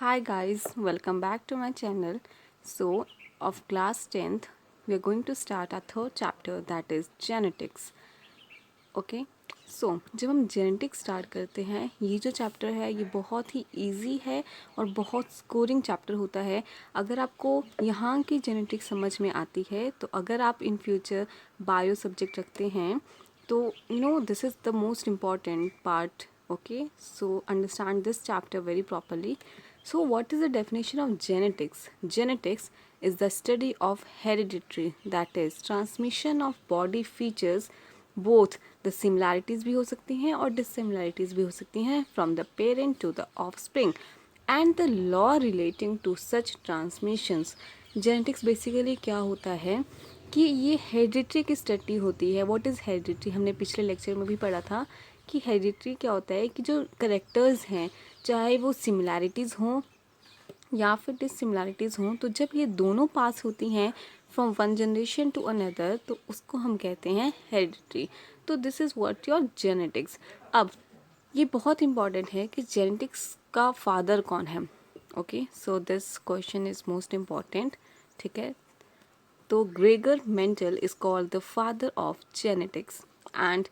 Hi guys, welcome back to my channel. So, of class 10th, we are going to start our third chapter, that is genetics. Okay so जब हम genetics start करते हैं, ये जो chapter है ये बहुत ही इजी है और बहुत स्कोरिंग चैप्टर होता है. अगर आपको यहाँ की जेनेटिक्स समझ में आती है, तो अगर आप इन फ्यूचर बायो सब्जेक्ट रखते हैं, तो you know this is the most important part. Okay, so understand this chapter very properly. So, what is the definition of genetics? Genetics is the study of hereditary, that is, transmission of body features, both the similarities भी हो सकती हैं और dissimilarities भी हो सकती हैं from the parent to the offspring, and the law relating to such transmissions. Genetics basically क्या होता है कि ये हेरिडिटरी की स्टडी होती है. What is hereditary? हमने पिछले लेक्चर में भी पढ़ा था कि हेरिडिटरी क्या होता है कि जो करेक्टर्स हैं, चाहे वो सिमिलैरिटीज़ हों या फिर डिसिमिलैरिटीज़ हों, तो जब ये दोनों पास होती हैं from one generation to another, तो उसको हम कहते हैं हेरिडिटरी. तो this is what your genetics. अब ये बहुत इंपॉर्टेंट है कि जेनेटिक्स का फादर कौन है. Okay, so this question is most important. ठीक है, तो Gregor mental is called the father of genetics. And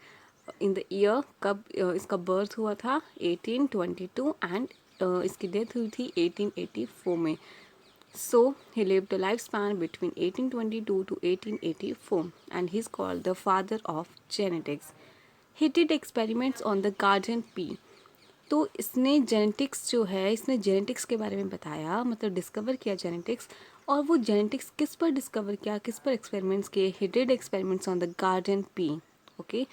in the year कब इसका बर्थ हुआ था 1822 एंड इसकी डेथ हुई थी 1884 में. So he lived a life span between 1822 to 1884 and he is called the father of genetics. He did experiments on the garden pea. तो इसने जेनेटिक्स जो है, इसने जेनेटिक्स के बारे में बताया, मतलब डिस्कवर किया जेनेटिक्स. और वो जेनेटिक्स किस पर डिस्कवर किया, किस पर एक्सपेरिमेंट्स किए? He did experiments on the garden pea. Okay,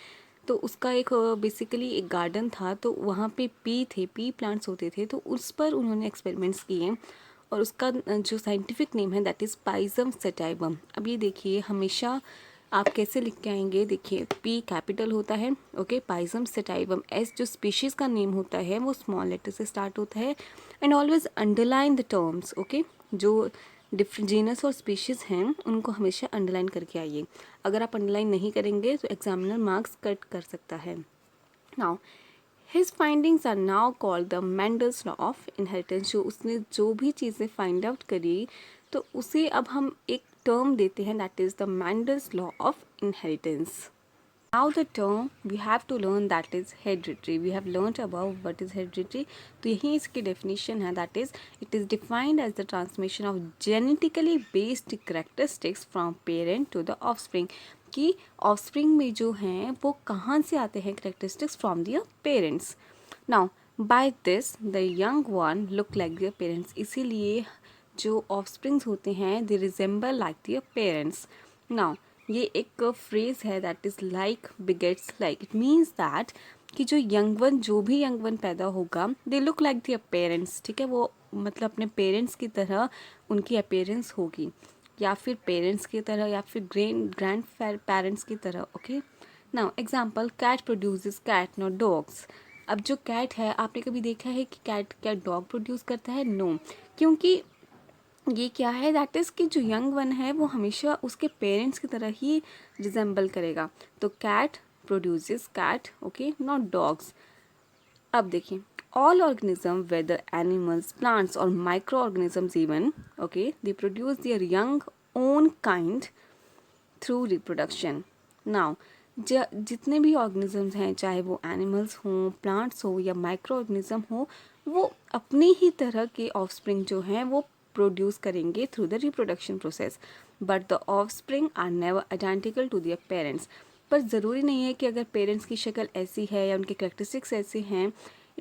तो उसका एक बेसिकली एक गार्डन था, तो वहाँ पे पी प्लांट्स होते थे, तो उस पर उन्होंने एक्सपेरिमेंट्स किए. और उसका जो साइंटिफिक नेम है दैट इज़ पाइजम सेटाइवम. अब ये देखिए, हमेशा आप कैसे लिख के आएंगे, देखिए पी कैपिटल होता है. Okay, pisum sativum. एस जो स्पीशीज़ का नेम होता है वो स्मॉल लेटर से स्टार्ट होता है. And always underline the terms. Okay, जो डिफरेंट जीनस और स्पीशीज़ हैं उनको हमेशा अंडरलाइन करके आइए. अगर आप अंडरलाइन नहीं करेंगे तो एग्जामिनर मार्क्स कट कर सकता है. Now his findings are now called the Mendel's law of inheritance. जो उसने जो भी चीज़ें फाइंड आउट करी, तो उसे अब हम एक टर्म देते हैं, that is the Mendel's law of inheritance. Now the term we have to learn, that is hereditary. We have learnt about what is hereditary. तो यही इसकी definition है, that is it is defined as the transmission of genetically based characteristics from parent to the offspring. कि offspring में जो हैं वो कहाँ से आते हैं characteristics from their parents. Now by this the young one look like their parents. इसीलिए जो offsprings होते हैं they resemble like their parents. Now ये एक फ्रेज़ है that is like begets like. It means that कि जो यंग वन, जो भी यंग वन पैदा होगा, they look like their parents. ठीक है, वो मतलब अपने पेरेंट्स की तरह उनकी अपेयरेंस होगी, या फिर पेरेंट्स की तरह, या फिर ग्रैंड पेरेंट्स की तरह. Okay, now example, cat produces cat not dogs. अब जो कैट है, आपने कभी देखा है कि कैट क्या डॉग प्रोड्यूस करता है? नो. क्योंकि ये क्या है, दैट इज़ कि जो यंग वन है वो हमेशा उसके पेरेंट्स की तरह ही रिजेंबल करेगा. तो cat produces cat, okay, not dogs. अब देखिए, all organism whether animals, plants और micro organisms even, okay, they produce their young own kind through reproduction. Now जितने भी ऑर्गेनिजम्स हैं, चाहे वो एनिमल्स हों, प्लांट्स हो या माइक्रो ऑर्गेनिज्म हो, वो अपनी ही तरह के ऑफस्प्रिंग जो हैं वो प्रोड्यूस करेंगे through the reproduction process. But the offspring are never identical to their parents. पर ज़रूरी नहीं है कि अगर पेरेंट्स की शक्ल ऐसी है या उनके कैरेक्टरिस्टिक्स ऐसे हैं,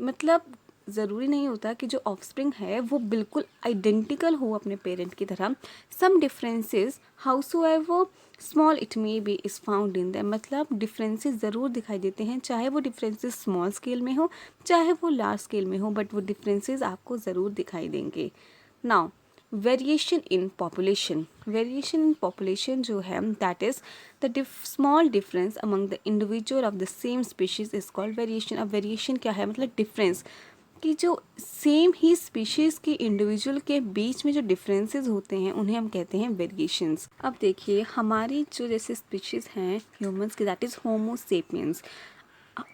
मतलब ज़रूरी नहीं होता कि जो ऑफस्प्रिंग है वो बिल्कुल आइडेंटिकल हो अपने पेरेंट की तरह. Some differences howsoever small it may be is found in them. मतलब डिफरेंसेस ज़रूर दिखाई देते हैं, चाहे वो डिफरेंसेस स्मॉल स्केल में हो, चाहे वो लार्ज स्केल में हो, बट वो डिफरेंसेस आपको ज़रूर दिखाई देंगे. Now variation in population. Variation in population जो है, that is the small difference among the individual of the same species is called variation. अब वेरिएशन क्या है, मतलब डिफरेंस कि जो सेम ही स्पीशीज़ के इंडिविजुअल के बीच में जो डिफरेंसेस होते हैं उन्हें हम कहते हैं वेरिएशंस. अब देखिए, हमारी जो जैसे स्पीशीज़ हैं ह्यूमंस की, दैट इज़ होमो सेपियंस.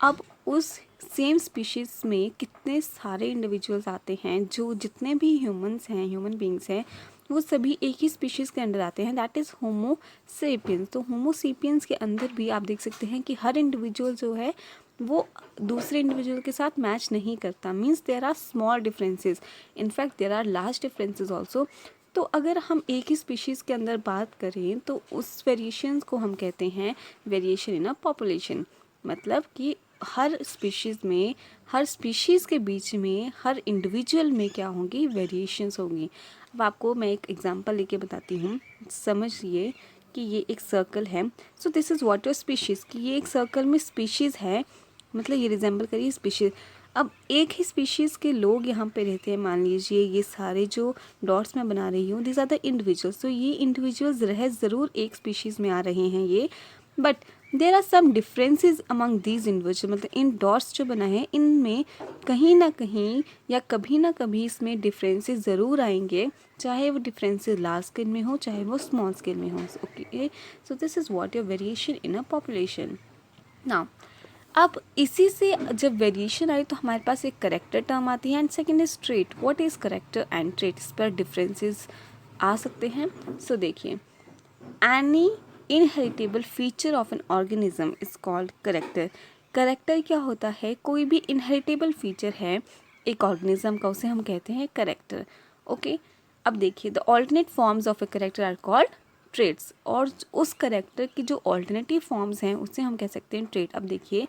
अब उस सेम स्पीशीज़ में कितने सारे इंडिविजुअल्स आते हैं, जो जितने भी ह्यूमंस हैं, ह्यूमन बींग्स हैं, वो सभी एक ही स्पीशीज़ के अंडर आते हैं, दैट इज़ होमो सेपियंस। तो होमो सेपियंस के अंदर भी आप देख सकते हैं कि हर इंडिविजुअल जो है वो दूसरे इंडिविजुअल के साथ मैच नहीं करता, means there are small differences, in fact there are large differences also. तो अगर हम एक ही स्पीशीज़ के अंदर बात करें तो उस वेरिएशंस को हम कहते हैं वेरिएशन इन अ पॉपुलेशन। मतलब कि हर स्पीशीज़ में, हर स्पीशीज़ के बीच में, हर इंडिविजुअल में क्या होंगी, वेरिएशंस होंगी। अब आपको मैं एक एग्जांपल लेके बताती हूँ, समझिए कि ये एक सर्कल है। So this is water species, कि ये एक सर्कल में स्पीशीज़ है, मतलब ये रिजेंबल करिए स्पीशीज़। अब एक ही स्पीशीज़ के लोग यहाँ पे रहते हैं, मान लीजिए ये सारे जो डॉट्स मैं बना रही हूँ दिस आर द इंडिविजुअल्स। तो ये इंडिविजुअल्स रह ज़रूर एक स्पीशीज़ में आ रहे हैं ये, but there are some differences among these individual. मतलब इन डॉट्स जो बना है इनमें कहीं ना कहीं या कभी ना कभी इसमें डिफरेंसेस ज़रूर आएंगे, चाहे वो डिफरेंसेस लार्ज स्केल में हो चाहे वो स्मॉल स्केल में हो। Okay, so this is what your variation in a population. Now अब इसी से जब वेरिएशन आई तो हमारे पास एक करेक्टर टर्म आती है, and second is trait. What is character and trait, इस पर डिफरेंसेस आ सकते हैं। सो देखिए, any inheritable feature of an organism is called character. Character क्या होता है, कोई भी इनहेरिटेबल फीचर है एक ऑर्गेनिज्म का, उसे हम कहते हैं करेक्टर। ओके, अब देखिए, the alternate forms of a character are called traits, और उस करेक्टर की जो ऑल्टरनेटिव फॉर्म्स हैं उसे हम कह सकते हैं ट्रेट। अब देखिए,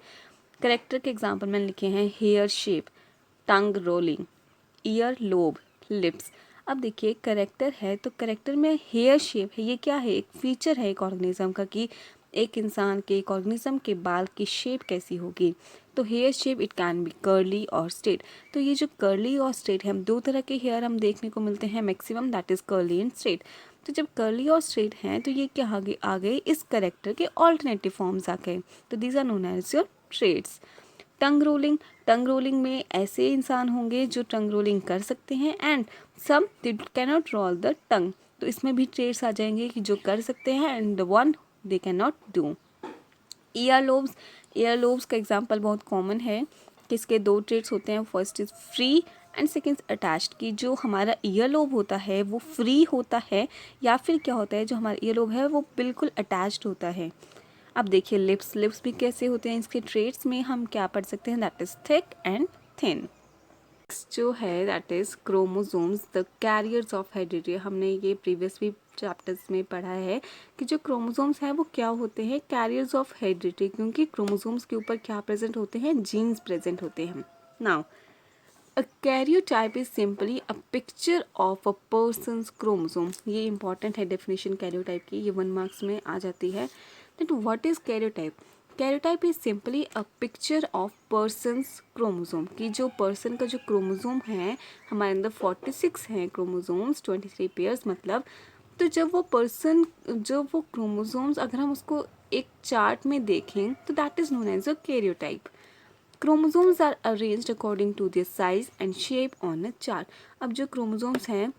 करेक्टर के एग्जाम्पल मैंने लिखे हैं, हेयर शेप, टंग रोलिंग, ईयर लोब, लिप्स। अब देखिए, करेक्टर है तो करेक्टर में हेयर शेप है, ये क्या है, एक फीचर है एक ऑर्गेनिज्म का, कि एक इंसान के, एक ऑर्गेनिज्म के बाल की शेप कैसी होगी। तो hair shape it can be curly और स्ट्रेट। तो ये जो कर्ली और स्ट्रेट है, हम दो तरह के हेयर हम देखने को मिलते हैं maximum, that is curly and straight. तो जब कर्ली और स्ट्रेट हैं तो ये क्या आ गए, इस करेक्टर के ऑल्टरनेटिव फॉर्म्स आ गए। तो these are known as your traits. Tongue rolling, tongue rolling में ऐसे इंसान होंगे जो टंग रोलिंग कर सकते हैं, and some they can not roll the tongue. तो इसमें भी ट्रेट्स आ जाएंगे कि जो कर सकते हैं, and the one they can not do. Year lobes, year lobes का एग्जाम्पल बहुत कॉमन है कि इसके दो ट्रेट्स होते हैं, first is free and second attached. कि जो हमारा ईयर लोब होता है वो फ्री होता है, या फिर क्या होता है, जो हमारा ईयर लोब है वो बिल्कुल अटैच्ड होता है। अब देखिए, लिप्स, लिप्स भी कैसे होते हैं, इसके ट्रेट्स में हम क्या पढ़ सकते हैं, that is thick and thin. जो है that is chromosomes, the carriers of heredity. हमने ये प्रीवियस भी चैप्टर्स में पढ़ा है कि जो क्रोमोसोम्स हैं वो क्या होते हैं, कैरियर्स ऑफ हेरिडिटी, क्योंकि क्रोमोसोम्स के ऊपर क्या प्रेजेंट होते हैं, जीन्स प्रेजेंट होते हैं। Now a karyotype is simply a picture of a person's chromosome. ये इंपॉर्टेंट है डेफिनेशन कैरियोटाइप की, ये 1 मार्क्स में आ जाती है। That what is karyotype, karyotype is simply a picture of persons chromosome. की जो पर्सन का जो क्रोमोसोम है, हमारे अंदर 46 हैं क्रोमोसोम्स, 23 पेयर्स मतलब। तो जब वो पर्सन, जो वो क्रोमोसोम्स अगर हम उसको एक चार्ट में देखें तो that is known as a karyotype. Chromosomes are arranged according to their size and shape on a chart. अब जो क्रोमोसोम्स हैं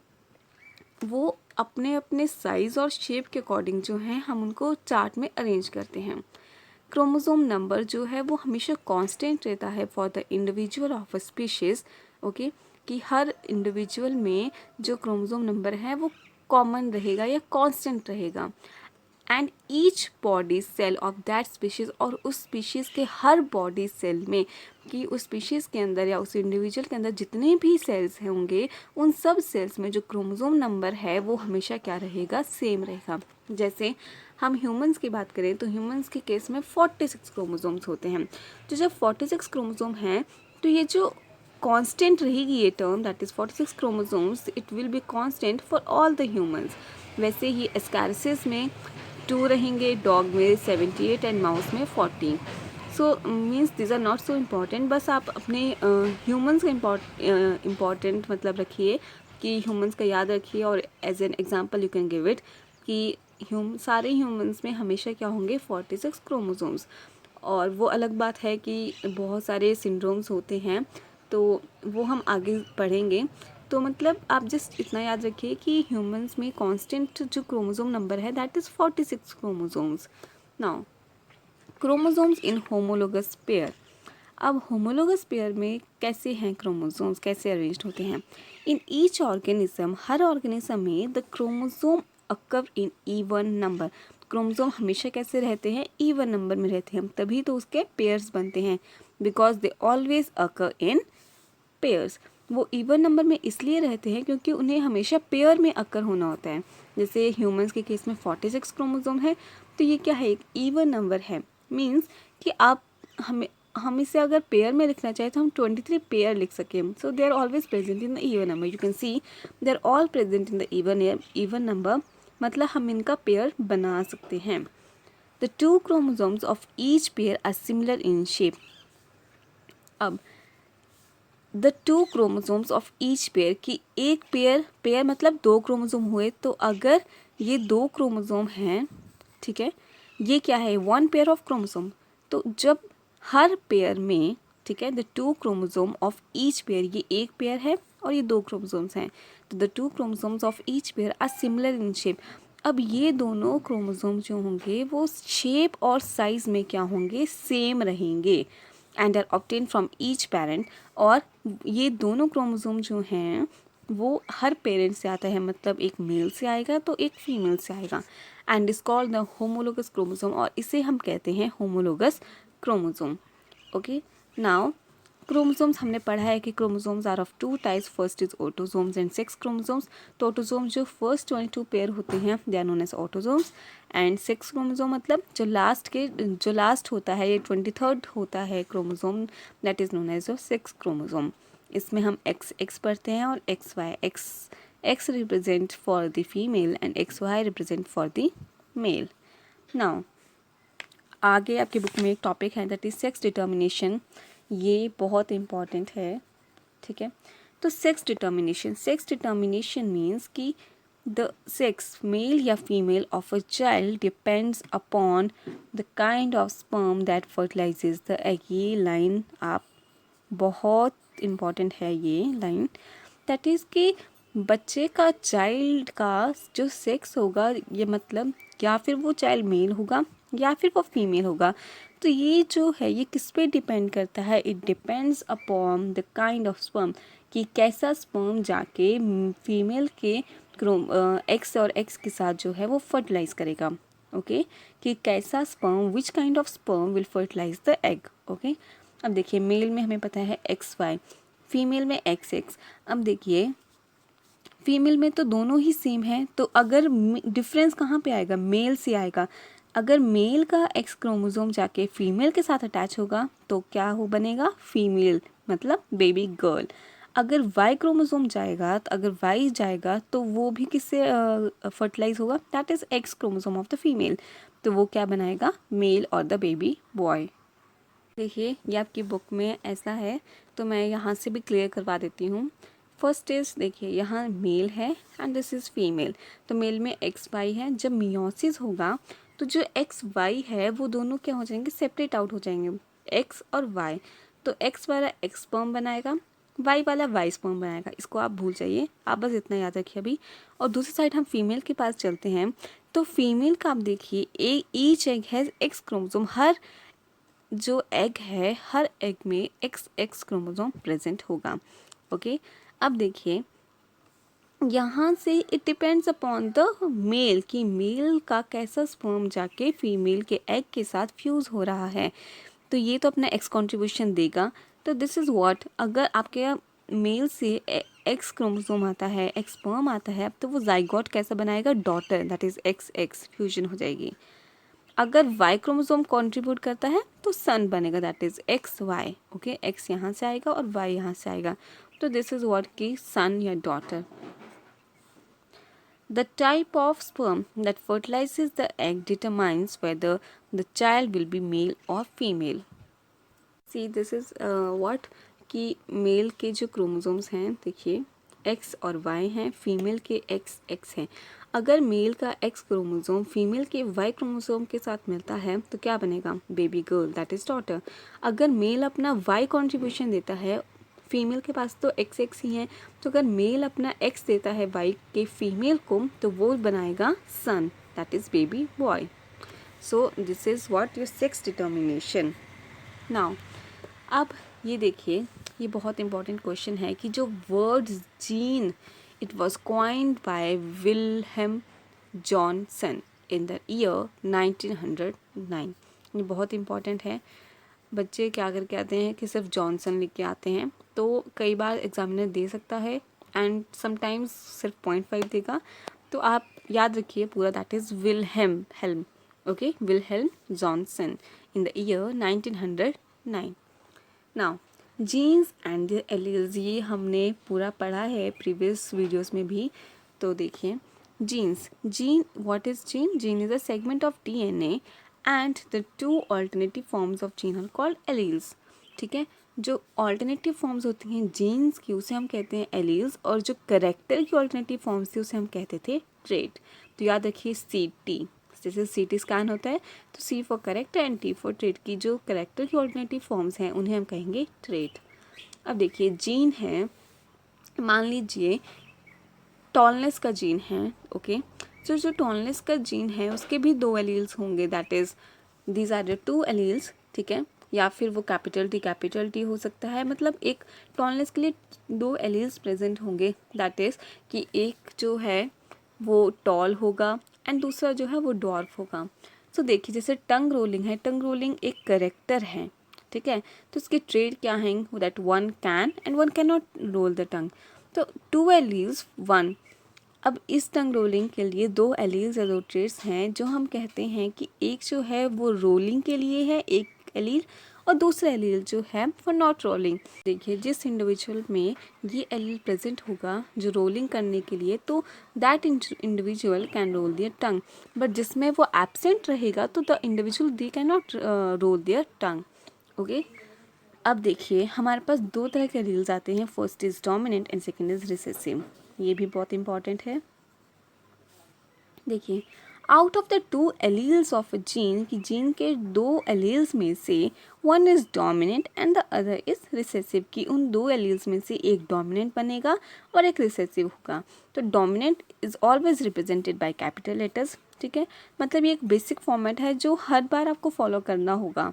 वो अपने अपने साइज और शेप के अकॉर्डिंग जो हैं हम उनको चार्ट में अरेंज करते हैं। क्रोमोसोम नंबर जो है वो हमेशा कांस्टेंट रहता है for the individual of a species. Okay, कि हर इंडिविजुअल में जो क्रोमोसोम नंबर है वो कॉमन रहेगा या कांस्टेंट रहेगा। And each body cell of that species, और उस स्पीशीज़ के हर बॉडी सेल में, कि उस स्पीशीज़ के अंदर या उस इंडिविजुअल के अंदर जितने भी सेल्स होंगे उन सब सेल्स में जो क्रोमोसोम नंबर है वो हमेशा क्या रहेगा, सेम रहेगा। जैसे हम ह्यूमंस की बात करें तो ह्यूमंस के केस में 46 क्रोमोसोम्स होते हैं। तो जब 46 क्रोमोसोम हैं तो ये जो कांस्टेंट रहेगी ये term, that is 46 chromosomes, it will be constant for all the humans. वैसे ही एस्कैरिसिस में 2 रहेंगे, डॉग में 78 एंड माउस में 40। So means this are not so important. बस आप अपने ह्यूमंस का इम्पॉर्टेंट मतलब रखिए, कि ह्यूमंस का याद रखिए, और as an example you can give it कि सारे ह्यूमंस में हमेशा क्या होंगे, 46 क्रोमोसोम्स। और वो अलग बात है कि बहुत सारे सिंड्रोम्स होते हैं, तो वो हम आगे पढ़ेंगे। तो मतलब आप जस्ट इतना याद रखिए कि ह्यूमंस में कांस्टेंट जो क्रोमोसोम नंबर है that is 46 chromosomes. Now chromosomes in homologous pair. अब होमोलोगस पेयर में कैसे हैं क्रोमोसोम्स, कैसे अरेंज्ड होते हैं? इन ईच ऑर्गेनिज्म, हर ऑर्गेनिज्म में the chromosome occur in even number. Chromosome हमेशा कैसे रहते हैं? इवन नंबर में रहते हैं, तभी तो उसके पेयर्स बनते हैं, because they always occur in pairs. वो इवन नंबर में इसलिए रहते हैं क्योंकि उन्हें हमेशा पेयर में अकर होना होता है। जैसे ह्यूमंस के केस में 46 क्रोमोसोम है, तो ये क्या है? एक इवन नंबर है। मीन्स कि आप हम इसे अगर पेयर में लिखना चाहें तो हम 23 पेयर लिख सकें। So they are always present in the even number. You can see they are all present in the even number, मतलब हम इनका पेयर बना सकते हैं। The two chromosomes of each pair are similar in shape. अब the two chromosomes of each pair की एक pair मतलब दो क्रोमोसोम हुए, तो अगर ये दो क्रोमोसोम हैं, ठीक है, ये क्या है? One pair of chromosome. तो जब हर पेयर में, ठीक है, the two chromosome of each pair, ये एक पेयर है और ये दो क्रोमोसोम्स हैं, तो the two chromosomes of each pair are similar in shape. अब ये दोनों क्रोमोसोम जो होंगे वो शेप और साइज में क्या होंगे? सेम रहेंगे, and are obtain from each parent. और ये दोनों क्रोमोसोम जो हैं वो हर पेरेंट से आता है, मतलब एक मेल से आएगा तो एक फीमेल से आएगा, and is called the homologous chromosome, और इसे हम कहते हैं homologous chromosome. Okay, now chromosomes हमने पढ़ा है कि chromosomes are of two types, first is autosomes and sex chromosomes. तो ऑटोसोम्स जो फर्स्ट 22 पेयर होते हैं they are known as autosomes, and sex chromosome मतलब जो लास्ट होता है, ये 23rd होता है chromosome, that is known as sex chromosome. इसमें हम एक्स पढ़ते हैं और X represent for the female and XY represent for the male. Now आगे आपकी बुक में एक टॉपिक है दैट इज सेक्स डिटर्मिनेशन। ये बहुत इम्पॉर्टेंट है, ठीक है। तो सेक्स डिटर्मिनेशन मीन्स कि द सेक्स मेल या female of a child depends upon the kind of sperm that fertilises the egg. ये लाइन आप बहुत इम्पॉर्टेंट है, ये लाइन, दैट इज़ कि बच्चे का, चाइल्ड का जो सेक्स होगा, ये मतलब या फिर वो चाइल्ड मेल होगा या फिर वो फीमेल होगा, तो ये जो है ये किस पे डिपेंड करता है? It depends upon the kind of sperm, कि कैसा स्पर्म जाके फीमेल के एक्स और एक्स के साथ जो है वो फर्टिलाइज करेगा। ओके, कि कैसा sperm, which kind of sperm will fertilise the egg. Okay, अब देखिए मेल में हमें पता है XY, फीमेल में XX। अब देखिए फीमेल में तो दोनों ही सेम है, तो अगर डिफरेंस कहाँ पे आएगा? मेल से आएगा। अगर मेल का X क्रोमोसोम जाके फीमेल के साथ अटैच होगा तो क्या हो बनेगा? फीमेल, मतलब बेबी गर्ल। अगर Y क्रोमोसोम जाएगा, तो अगर Y जाएगा तो वो भी किससे फर्टिलाइज होगा? That is X chromosome of the female, तो वो क्या बनाएगा? मेल और द बेबी बॉय। देखिए ये आपकी बुक में ऐसा है, तो मैं यहाँ से भी क्लियर करवा देती हूँ। फर्स्ट इज देखिए यहाँ मेल है एंड दिस इज़ फीमेल, तो मेल में XY है। जब मियोसिस होगा तो जो XY है वो दोनों क्या हो जाएंगे? सेपरेट आउट हो जाएंगे, X और Y। तो X वाला X स्पर्म बनाएगा, Y वाला Y स्पर्म बनाएगा। इसको आप भूल जाइए, आप बस इतना याद रखिए अभी। और दूसरी साइड हम फीमेल के पास चलते हैं, तो फीमेल का आप देखिए each egg has X chromosome. हर जो एग है, हर एग में XX क्रोमोसोम प्रेजेंट होगा। ओके, अब देखिए यहाँ से it depends upon the male, कि मेल का कैसा स्पर्म जाके फीमेल के एग के साथ फ्यूज़ हो रहा है, तो ये तो अपना X कंट्रीब्यूशन देगा। तो दिस इज़ व्हाट, अगर आपके मेल से X क्रोमोसोम आता है, X स्पर्म आता है, तो वो जाइगोट कैसा बनाएगा? Daughter, that is XX fusion हो जाएगी। अगर Y क्रोमोसोम कंट्रीब्यूट करता है तो सन बनेगा, that is XY। Okay, X यहाँ से आएगा और Y यहाँ से आएगा, तो दिस इज व्हाट की सन या daughter. The type of sperm that fertilises the egg determines whether the child will be male और female. See this is what कि मेल के जो क्रोमोसोम्स हैं, देखिए X और Y हैं, फीमेल के XX हैं। अगर मेल का X क्रोमोसोम फीमेल के Y क्रोमोसोम के साथ मिलता है तो क्या बनेगा? Baby girl, that is daughter. अगर मेल अपना Y कंट्रीब्यूशन देता है, फीमेल के पास तो XX ही है, तो अगर मेल अपना X देता है Y के फीमेल को तो वो बनाएगा son, that is baby boy. So this is what your sex determination. Now अब ये देखिए, ये बहुत इंपॉर्टेंट क्वेश्चन है कि जो word gene it was coined bye Wilhelm Johnson in the year 1909। ये बहुत इंपॉर्टेंट है। बच्चे क्या करके आते हैं कि सिर्फ जॉनसन लिख के आते हैं, तो कई बार एग्जामिनर दे सकता है एंड समटाइम्स सिर्फ 0.5 देगा। तो आप याद रखिए पूरा, that is Wilhelm Helm, okay, Wilhelm Johnson in the year 1909। Now genes and the alleles, ये हमने पूरा पढ़ा है प्रीवियस वीडियोस में भी। तो देखिए gene what is gene? Gene is a segment of DNA and the two alternative forms of gene are called alleles. ठीक है, जो अल्टरनेटिव फॉर्म्स होती हैं जीन्स की उसे हम कहते हैं एलील्स, और जो करेक्टर की अल्टरनेटिव फॉर्म्स थी उसे हम कहते थे ट्रेट। तो याद रखिए CT, जैसे CT स्कैन होता है तो C for character and T for trait की जो करेक्टर की ऑल्टरनेटिव फॉर्म्स हैं उन्हें हम कहेंगे ट्रेट। अब देखिए जीन है, मान लीजिए टॉलनेस का जीन है, ओके। तो जो टॉलनेस का जीन है उसके भी 2 एलील्स होंगे, that is these are the 2 alleles, ठीक है। या फिर वो कैपिटल T हो सकता है, मतलब एक टॉलनेस के लिए 2 एलील्स प्रेजेंट होंगे, दैट इज कि एक जो है वो टॉल होगा एंड दूसरा जो है वो डॉर्फ होगा। सो देखिए जैसे टंग रोलिंग है, टंग रोलिंग एक करेक्टर है, ठीक है। तो उसके ट्रेड क्या हैं? That one can and one can not roll the tongue. तो 2 एलील्स 1। अब इस टंग रोलिंग के लिए 2 एलील्स या 2 ट्रेड्स हैं जो हम कहते हैं कि एक जो है वो रोलिंग के लिए है एक एलील, और दूसरा एलील जो है फॉर नॉट रोलिंग। देखिए जिस इंडिविजुअल में ये एलील प्रेजेंट होगा जो रोलिंग करने के लिए, तो that individual can roll their tongue, but जिसमें वो एब्सेंट रहेगा तो the individual they can not roll their tongue, okay. अब देखिए हमारे पास 2 तरह के एलील्स आते हैं, first is dominant and second is recessive. ये भी बहुत इंपॉर्टेंट है। देखिए out of the 2 alleles of a gene, कि जीन के 2 एलील्स में से one is dominant and the other is recessive, कि उन 2 एलील्स में से एक डोमिनेंट बनेगा और एक रिसेसिव होगा। तो dominant is always represented by capital letters, ठीक है, मतलब ये एक बेसिक फॉर्मेट है जो हर बार आपको फॉलो करना होगा,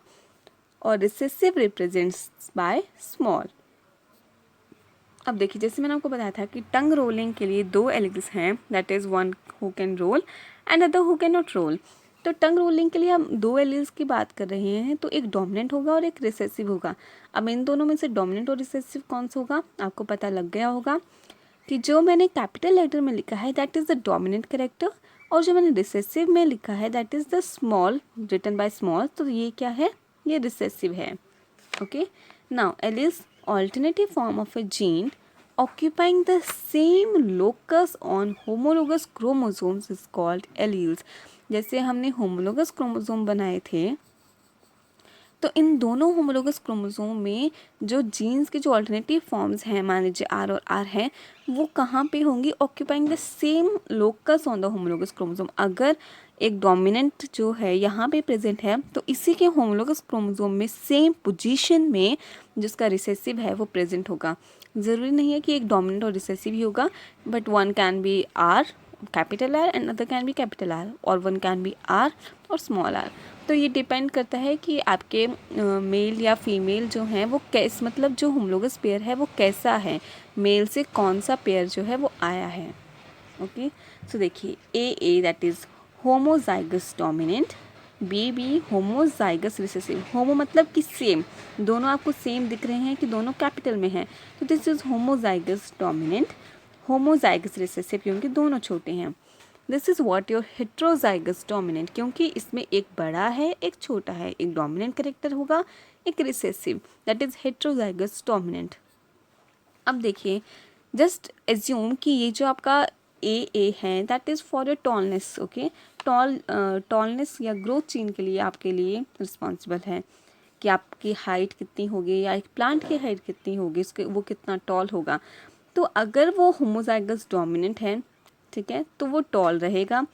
और रिसेसिव रिप्रेजेंट्स बाय स्मॉल। अब देखिए जैसे मैंने आपको बताया था कि टंग रोलिंग के लिए 2 एलील्स हैं, that is one who can roll and other who can not roll. तो टंग रोलिंग के लिए हम 2 एलील्स की बात कर रहे हैं, तो एक डोमिनेंट होगा और एक रिसेसिव होगा। अब इन दोनों में से डोमिनेंट और रिसेसिव कौन सा होगा आपको पता लग गया होगा कि जो मैंने कैपिटल लेटर में लिखा है that is the dominant character, और जो मैंने रिसेसिव में लिखा है that is the small written by small, तो ये क्या है? ये रिसेसिव है, okay. Now alleles alternative form of a gene occupying the same locus on homologous chromosomes is called alleles। जैसे हमने homologous chromosome बनाए थे, तो इन दोनों होमोलोगस क्रोमोसोम में जो जीन्स के जो अल्टरनेटिव फॉर्म्स हैं, मान लीजिए R और R है, वो कहाँ पे होंगी? Occupying the same locus on the homologous chromosome. अगर एक डोमिनेंट जो है यहाँ पे प्रेजेंट है तो इसी के होमोलोगस क्रोमोसोम में सेम पोजीशन में जिसका रिसेसिव है वो प्रेजेंट होगा। ज़रूरी नहीं है कि एक डोमिनेंट और रिसेसिव ही होगा, but one can be R capital R and other can be capital R, और वन कैन बी R और स्मॉल r। तो ये डिपेंड करता है कि आपके मेल या फीमेल जो हैं वो कैस, मतलब जो होमोलोगस पेयर है वो कैसा है, मेल से कौन सा पेयर जो है वो आया है, ओके। सो देखिए A that is homozygous dominant, B homozygous recessive. Homo मतलब कि सेम, दोनों आपको सेम दिख रहे हैं कि दोनों कैपिटल में हैं, तो this is homozygous dominant, homozygous recessive क्योंकि दोनों छोटे हैं। This is what your heterozygous dominant, क्योंकि इसमें एक बड़ा है एक छोटा है, एक डोमिनेंट करेक्टर होगा एक recessive, that is heterozygous dominant. अब देखिए जस्ट एज्यूम कि ये जो आपका ए है that is for your tallness, okay. Tallness या ग्रोथ चेन के लिए आपके लिए रिस्पॉन्सिबल है कि आपकी हाइट कितनी होगी या एक प्लांट की हाइट कितनी होगी, उसके वो कितना टॉल होगा। तो अगर वो होमोजाइगस डोमिनेंट है, ठीक है, तो वो टॉल रहेगा।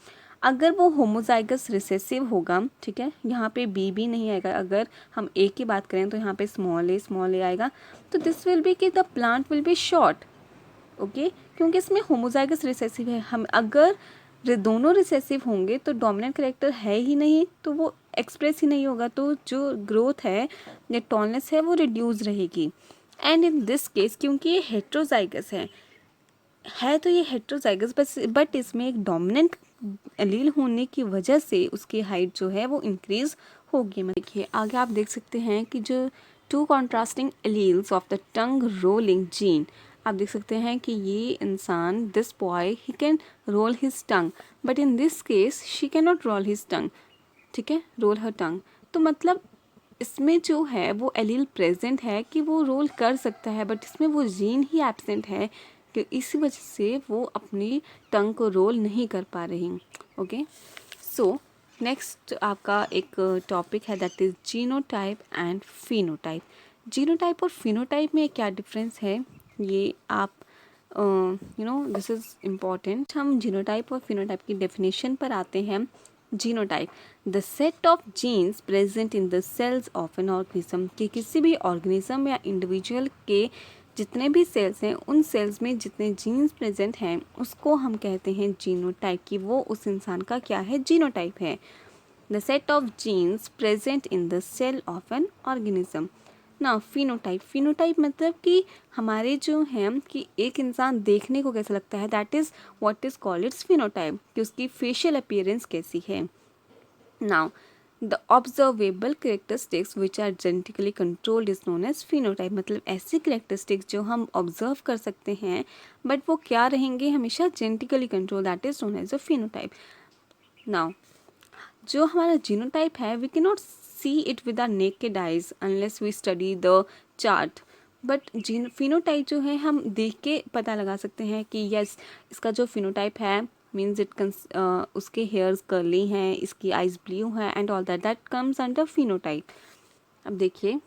अगर वो होमोजाइगस रिसेसिव होगा, ठीक है, यहाँ पे बी नहीं आएगा, अगर हम ए की बात करें तो यहाँ पे स्मॉल ए आएगा, तो दिस विल बी कि the plant will be short, okay, क्योंकि इसमें होमोजाइगस रिसेसिव है। हम अगर दोनों रिसेसिव होंगे तो डोमिनेंट करेक्टर है ही नहीं, तो वो एक्सप्रेस ही नहीं होगा तो जो ग्रोथ है या टॉलनेस है वो रिड्यूस रहेगी। एंड इन दिस केस क्योंकि ये हेट्रोजाइगस है तो ये हेट्रोजाइगस बट इसमें एक डोमिनेंट एलील होने की वजह से उसकी हाइट जो है वो इंक्रीज होगी। देखिए आगे आप देख सकते हैं कि जो two contrasting alleles of the tongue rolling gene, आप देख सकते हैं कि ये इंसान, this boy he can roll his tongue but in this case she can not roll his tongue, ठीक है, रोल हर टंग। तो मतलब इसमें जो है वो एलील प्रेजेंट है कि वो रोल कर सकता है बट इसमें वो जीन ही एब्सेंट है कि इसी वजह से वो अपनी टंग को रोल नहीं कर पा रही। ओके, सो नेक्स्ट आपका एक टॉपिक है that is genotype and phenotype. Genotype और फिनोटाइप में क्या डिफरेंस है ये आप दिस इज़ इम्पॉर्टेंट। हम जीनोटाइप और फिनोटाइप की डेफिनेशन पर आते हैं। Genotype the set of genes present in the cells of an organism, कि किसी भी ऑर्गेनिज्म या इंडिविजुअल के जितने भी सेल्स हैं उन सेल्स में जितने जीन्स प्रेजेंट हैं उसको हम कहते हैं जीनोटाइप, कि वो उस इंसान का क्या है, जीनोटाइप है। The set of genes present in the cell of an organism. ना फिनोटाइप, फिनोटाइप मतलब कि हमारे जो हैं कि एक इंसान देखने को कैसा लगता है, that is what is called its phenotype, कि उसकी फेशियल अपीयरेंस कैसी है। Now the observable characteristics which are genetically controlled is known as phenotype, मतलब ऐसी करेक्टरिस्टिक्स जो हम ऑब्जर्व कर सकते हैं बट वो क्या रहेंगे, हमेशा genetically control, that is known as a phenotype. Now जो हमारा जीनोटाइप है we can not see it with our naked eyes unless we study the chart, but phenotype जो है हम देख के पता लगा सकते हैं कि यस इसका जो फिनोटाइप है मीन्स उसके हेयर्स कर्ली हैं, इसकी आइज ब्लू हैं and all that comes under phenotype. अब देखिए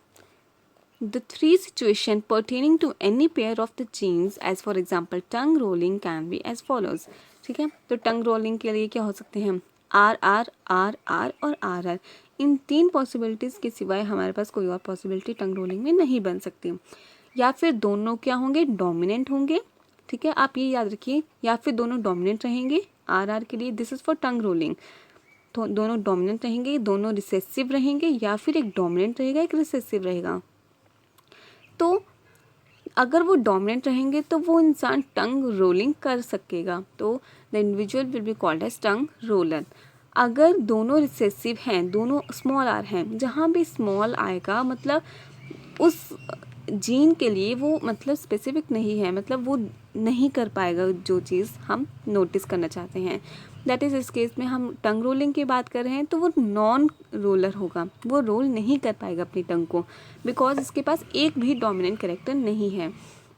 the three situation pertaining to any pair of the genes as for example tongue rolling can be as follows, ठीक है। तो टंग रोलिंग के लिए क्या हो सकते हैं, आर आर आर आर और आर आर, इन तीन पॉसिबिलिटीज़ के सिवाय हमारे पास कोई और पॉसिबिलिटी टंग रोलिंग में नहीं बन सकती। या फिर दोनों क्या होंगे, डोमिनेंट होंगे, ठीक है, आप ये याद रखिए, या फिर दोनों डोमिनेंट रहेंगे आर आर के लिए, this is for tongue rolling. तो दोनों डोमिनेंट रहेंगे, दोनों रिसेसिव रहेंगे, या फिर एक डोमिनेंट रहेगा एक रिसेसिव रहेगा। तो अगर वो डोमिनेंट रहेंगे तो वो इंसान टंग रोलिंग कर सकेगा, तो the individual will be called as tongue roller. अगर दोनों रिसेसिव हैं, दोनों स्मॉल आर हैं, जहाँ भी स्मॉल आएगा मतलब उस जीन के लिए वो मतलब स्पेसिफिक नहीं है, मतलब वो नहीं कर पाएगा जो चीज़ हम नोटिस करना चाहते हैं। दैट इज़ इस केस में हम टंग रोलिंग की बात कर रहे हैं तो वो नॉन रोलर होगा, वो रोल नहीं कर पाएगा अपनी टंग को बिकॉज इसके पास एक भी डोमिनेंट कैरेक्टर नहीं है।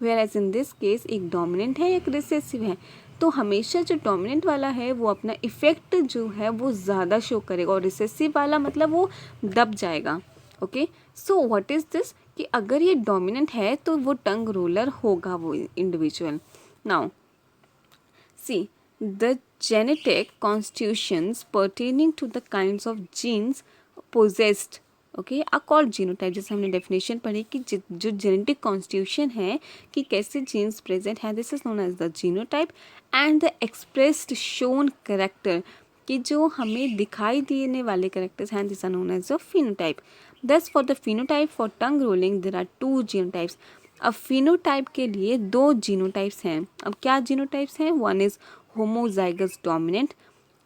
Whereas in this case एक डोमिनेंट है एक रिसेसिव है, तो हमेशा जो डोमिनेंट वाला है वो अपना इफ़ेक्ट जो है वो ज़्यादा शो करेगा और रिसेसिव वाला मतलब वो दब जाएगा। Okay, so what is this, कि अगर ये डोमिनेंट है तो वो टंग रोलर होगा वो individual. Now see the genetic constitutions pertaining to the kinds of genes possessed are called genotype। जैसे हमने डेफिनेशन पढ़ी कि जो जेनेटिक कॉन्स्टिट्यूशन है कि कैसे जीन्स प्रेजेंट है, this is known as the genotype and the expressed shown character, कि जो हमें दिखाई देने वाले करेक्टर्स हैं, this are known as the phenotype. Thus for the phenotype for tongue rolling there are two genotypes. अब phenotype के लिए दो जीनोटाइप्स हैं। अब क्या जीनोटाइप्स हैं, वन इज होमोजाइगस डोमिनेंट।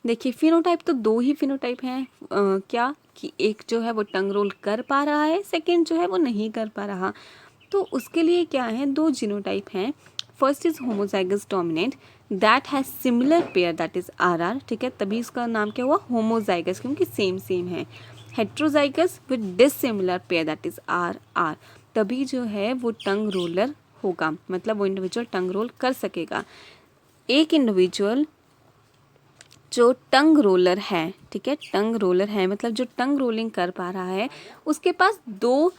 देखिए फिनोटाइप तो दो ही फिनोटाइप हैं, क्या कि एक जो है वो टंग रोल कर पा रहा है, सेकंड जो है वो नहीं कर पा रहा। तो उसके लिए क्या है, दो जीनोटाइप हैं। First is homozygous dominant that has similar pair that is R R, ठीक है, तभी इसका नाम क्या हुआ होमोजाइगस, क्योंकि सेम सेम है। Heterozygous with dissimilar pair that is R R, तभी जो है वो टंग रोलर होगा, मतलब वो इंडिविजुअल टंग रोल कर सकेगा। एक इंडिविजुअल जो टंग रोलर है, ठीक है, टंग रोलर है मतलब जो टंग रोलिंग कर पा रहा है, उसके पास दो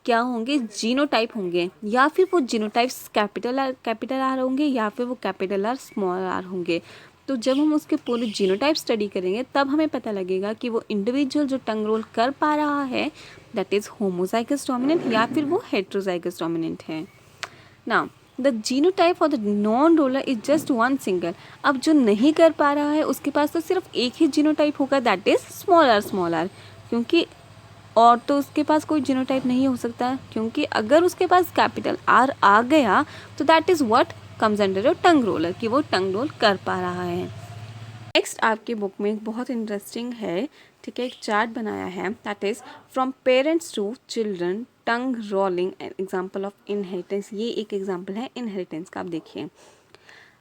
क्या होंगे, जीनोटाइप होंगे, या फिर वो जीनोटाइप्स कैपिटल आर होंगे या फिर वो कैपिटल आर स्मॉल आर होंगे। तो जब हम उसके पूरे जीनोटाइप स्टडी करेंगे तब हमें पता लगेगा कि वो इंडिविजुअल जो टंग रोल कर पा रहा है दैट इज़ होमोजाइगस डोमिनेंट या फिर वो हेट्रोजाइगस डोमिनेंट है। Now the genotype for the non roller is just one single. अब जो नहीं कर पा रहा है उसके पास तो सिर्फ एक ही जीनोटाइप होगा, दैट इज स्मॉल आर, क्योंकि और तो उसके पास कोई जीनोटाइप नहीं हो सकता, क्योंकि अगर उसके पास कैपिटल आर आ गया तो that is what comes under your tongue roller, कि वो टंग रोल कर पा रहा है। नेक्स्ट आपकी बुक में एक बहुत इंटरेस्टिंग है, ठीक है, एक चार्ट बनाया है, that is from parents to children tongue rolling an example of inheritance. ये एक एग्जाम्पल है इनहेरिटेंस का। आप देखिए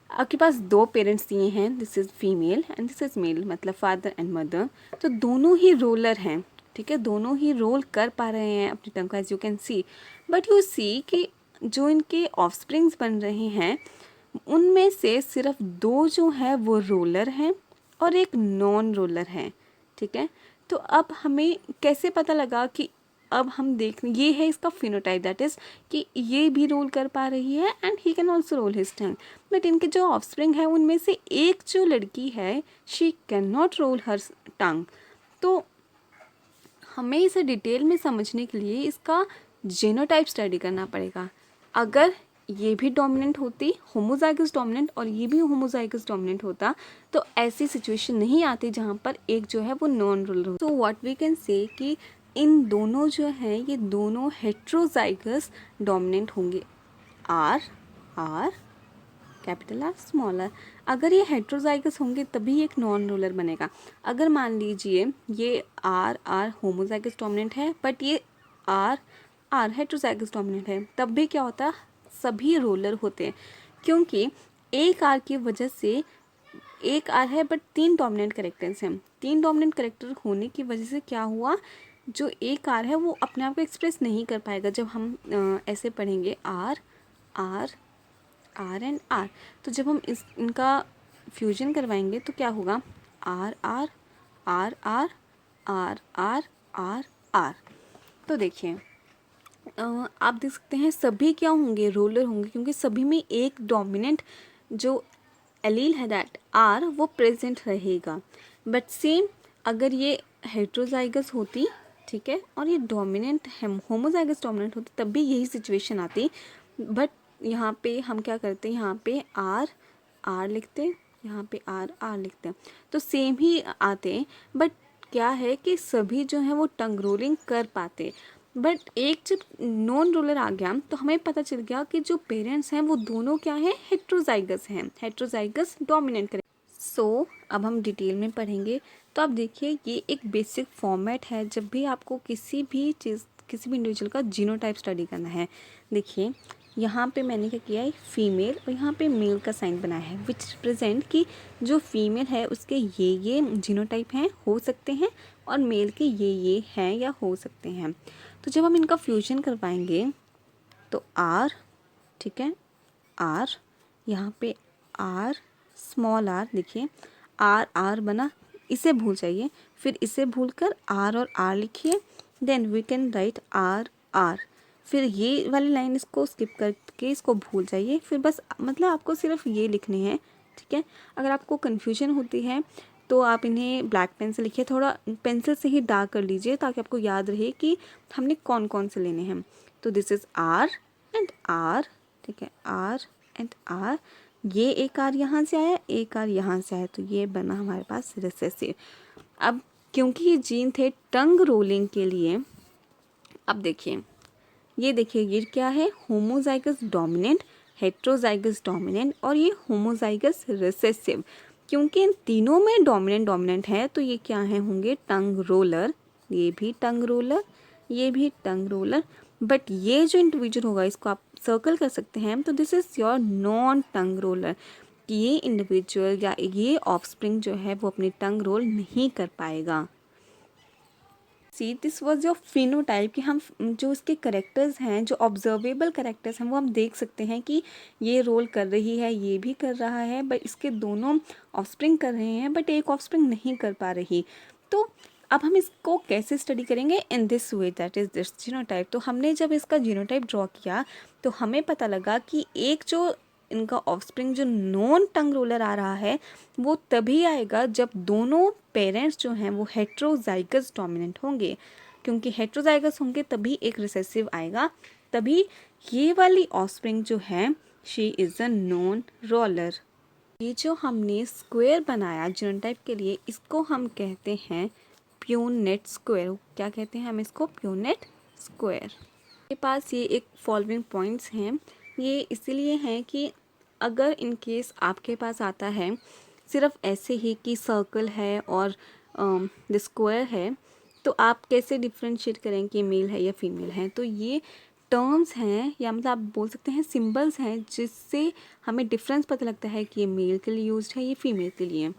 आपके पास दो पेरेंट्स दिए हैं, this is female and this is male, मतलब फादर एंड मदर। तो दोनों ही रोलर हैं, ठीक है, दोनों ही रोल कर पा रहे हैं अपनी टंग को, as you can see. But you see कि जो इनके ऑफस्प्रिंग्स बन रहे हैं उनमें से सिर्फ दो जो है वो रोलर हैं और एक नॉन रोलर है, ठीक है। तो अब हमें कैसे पता लगा कि अब हम देख, ये है इसका फिनोटाइप, दैट इज़ कि ये भी रोल कर पा रही है and he can also roll his tongue. But इनके जो ऑफस्प्रिंग है उनमें से एक जो लड़की है शी कैन नॉट रोल हर टंग। तो हमें इसे डिटेल में समझने के लिए इसका जीनोटाइप स्टडी करना पड़ेगा। अगर ये भी डोमिनेंट होती, होमोजाइगस डोमिनेंट, और ये भी होमोजाइगस डोमिनेंट होता, तो ऐसी सिचुएशन नहीं आती जहाँ पर एक जो है वो नॉन रोलर हो। तो व्हाट वी कैन से कि इन दोनों जो हैं ये दोनों हेट्रोजाइगस डोमिनेंट होंगे, R R capital R small R. अगर ये हेट्रोजाइगस होंगे तभी एक नॉन रोलर बनेगा। अगर मान लीजिए ये आर आर होमोजाइगस डोमिनेंट है बट ये आर आर हेट्रोजाइगस डोमिनेंट है, तब भी क्या होता है, सभी रोलर होते हैं, क्योंकि एक आर की वजह से, एक आर है बट तीन डोमिनेंट करेक्टर्स हैं, तीन डोमिनेंट करेक्टर होने की वजह से क्या हुआ, जो एक आर है वो अपने आप को एक्सप्रेस नहीं कर पाएगा। जब हम ऐसे पढ़ेंगे R R R and R, तो जब हम इनका फ्यूजन करवाएंगे तो क्या होगा, R R R R R R R R. तो देखिए आप देख सकते हैं सभी क्या होंगे, रोलर होंगे, क्योंकि सभी में एक डोमिनेंट जो एलील है दैट आर वो प्रेजेंट रहेगा। बट सेम अगर ये हेट्रोजाइगस होती, ठीक है, और ये डोमिनेंट होमोजाइगस डोमिनेंट होती, तब भी यही सिचुएशन आती। बट यहाँ पे हम क्या करते हैं, यहाँ पे आर आर लिखते हैं, यहाँ पे आर आर लिखते हैं, तो सेम ही आते हैं। बट क्या है कि सभी जो हैं वो टंग रोलिंग कर पाते। बट एक जब नॉन रोलर आ गया तो हमें पता चल गया कि जो पेरेंट्स हैं वो दोनों क्या हैं, हेट्रोजाइगस हैं, हेट्रोजाइगस डोमिनेंट करें। सो अब हम डिटेल में पढ़ेंगे। तो आप देखिए ये एक बेसिक फॉर्मेट है जब भी आपको किसी भी चीज़, किसी भी इंडिविजुअल का जीनोटाइप स्टडी करना है। देखिए यहाँ पे मैंने क्या किया है, फीमेल और यहाँ पे मेल का साइन बनाया है, विच रिप्रेजेंट कि जो फीमेल है उसके ये जीनोटाइप हैं, हो सकते हैं, और मेल के ये हैं या हो सकते हैं। तो जब हम इनका फ्यूजन करवाएंगे तो आर, ठीक है, आर, यहाँ पे आर स्मॉल आर, देखिए आर आर बना, इसे भूल जाइए, फिर इसे भूल कर आर और आर लिखिए, then we can write R R, फिर ये वाली लाइन इसको स्किप करके इसको भूल जाइए, फिर बस मतलब आपको सिर्फ ये लिखने हैं, ठीक है। अगर आपको कन्फ्यूजन होती है तो आप इन्हें ब्लैक पेन से लिखिए, थोड़ा पेंसिल से ही डार्क कर लीजिए ताकि आपको याद रहे कि हमने कौन कौन से लेने हैं। तो this is R and R, ठीक है, आर एंड आर, ये एक आर यहाँ से आया, एक आर यहाँ से आया, तो ये बना हमारे पास रिसेसिव। अब क्योंकि ये जीन थे टंग रोलिंग के लिए, अब देखिए ये क्या है, होमोजाइगस डोमिनेंट, हेट्रोजाइगस डोमिनेंट और ये होमोजाइगस रिसेसिव। क्योंकि इन तीनों में डोमिनेंट है तो ये क्या है, होंगे टंग रोलर, ये भी टंग रोलर, ये भी टंग रोलर। बट ये जो इंडिविजुअल होगा इसको आप सर्कल कर सकते हैं, तो this is your non tongue roller. ये इंडिविजुअल या ये ऑफस्प्रिंग जो है वो अपनी टंग रोल नहीं कर पाएगा। See this was your phenotype, कि हम जो इसके करेक्टर्स हैं, जो ऑब्जर्वेबल करेक्टर्स हैं, वो हम देख सकते हैं कि ये रोल कर रही है, ये भी कर रहा है, बट इसके दोनों ऑफस्प्रिंग कर रहे हैं बट एक ऑफस्प्रिंग नहीं कर पा रही। तो अब हम इसको कैसे स्टडी करेंगे, in this way, that is this genotype. तो हमने जब इसका जीनोटाइप ड्रॉ किया तो हमें पता लगा कि एक जो इनका ऑफस्प्रिंग जो नॉन टंग रोलर आ रहा है वो तभी आएगा जब दोनों पेरेंट्स जो हैं वो हेट्रोजाइगस डोमिनेंट होंगे, क्योंकि हेट्रोजाइगस होंगे तभी एक रिसेसिव आएगा, तभी ये वाली ऑफस्प्रिंग जो है she is a non roller. ये जो हमने स्क्वायर बनाया जीनोटाइप के लिए, इसको हम कहते हैं प्यूनेट स्क्वायर। क्या कहते हैं हम इसको? Punnett square. के पास ये एक फॉलोइंग पॉइंट्स हैं। ये इसीलिए हैं कि अगर इन केस आपके पास आता है सिर्फ ऐसे ही कि सर्कल है और द स्क्वायर है, तो आप कैसे डिफ्रेंशिएट करें कि मेल है या फीमेल है? तो ये टर्म्स हैं, या मतलब आप बोल सकते हैं सिंबल्स हैं, जिससे हमें डिफरेंस पता लगता है कि ये मेल के लिए यूज्ड है, ये फीमेल के लिए।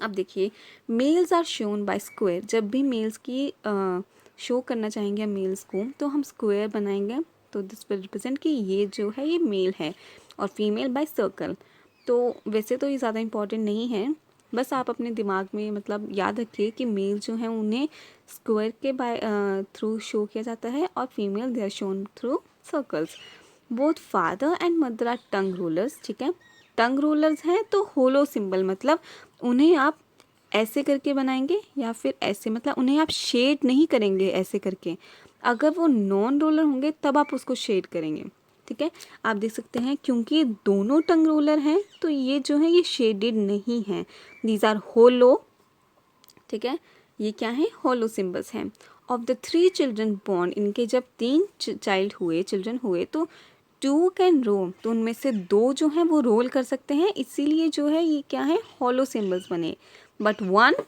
अब देखिए, males are shown by square. जब भी मेल्स की शो करना चाहेंगे हम मेल्स को, तो हम स्क्वायर बनाएंगे। तो दिस विल रिप्रेजेंट कि ये जो है ये मेल है, और फीमेल बाय सर्कल। तो वैसे तो ये ज़्यादा इम्पॉर्टेंट नहीं है, बस आप अपने दिमाग में मतलब याद रखिए कि मेल जो हैं उन्हें स्क्वायर के बाय थ्रू शो किया जाता है, और female they are shown through circles. Both father and mother are tongue rollers. ठीक है, टंग रोलर्स हैं तो होलो सिंबल, मतलब उन्हें आप ऐसे करके बनाएंगे या फिर ऐसे, मतलब उन्हें आप शेड नहीं करेंगे ऐसे करके। अगर वो नॉन रोलर होंगे तब आप उसको शेड करेंगे। ठीक है, आप देख सकते हैं क्योंकि दोनों टंग रोलर हैं तो ये जो है ये शेडेड नहीं है, दीज आर होलो। ठीक है, ये क्या है? होलो सिंबल्स हैं। ऑफ द 3 चिल्ड्रन बॉर्न, इनके जब 3 चिल्ड्रन हुए तो 2 कैन रोल, तो उनमें से 2 जो हैं वो रोल कर सकते हैं, इसीलिए जो है ये क्या है? होलो सिंबल्स बने। बट 1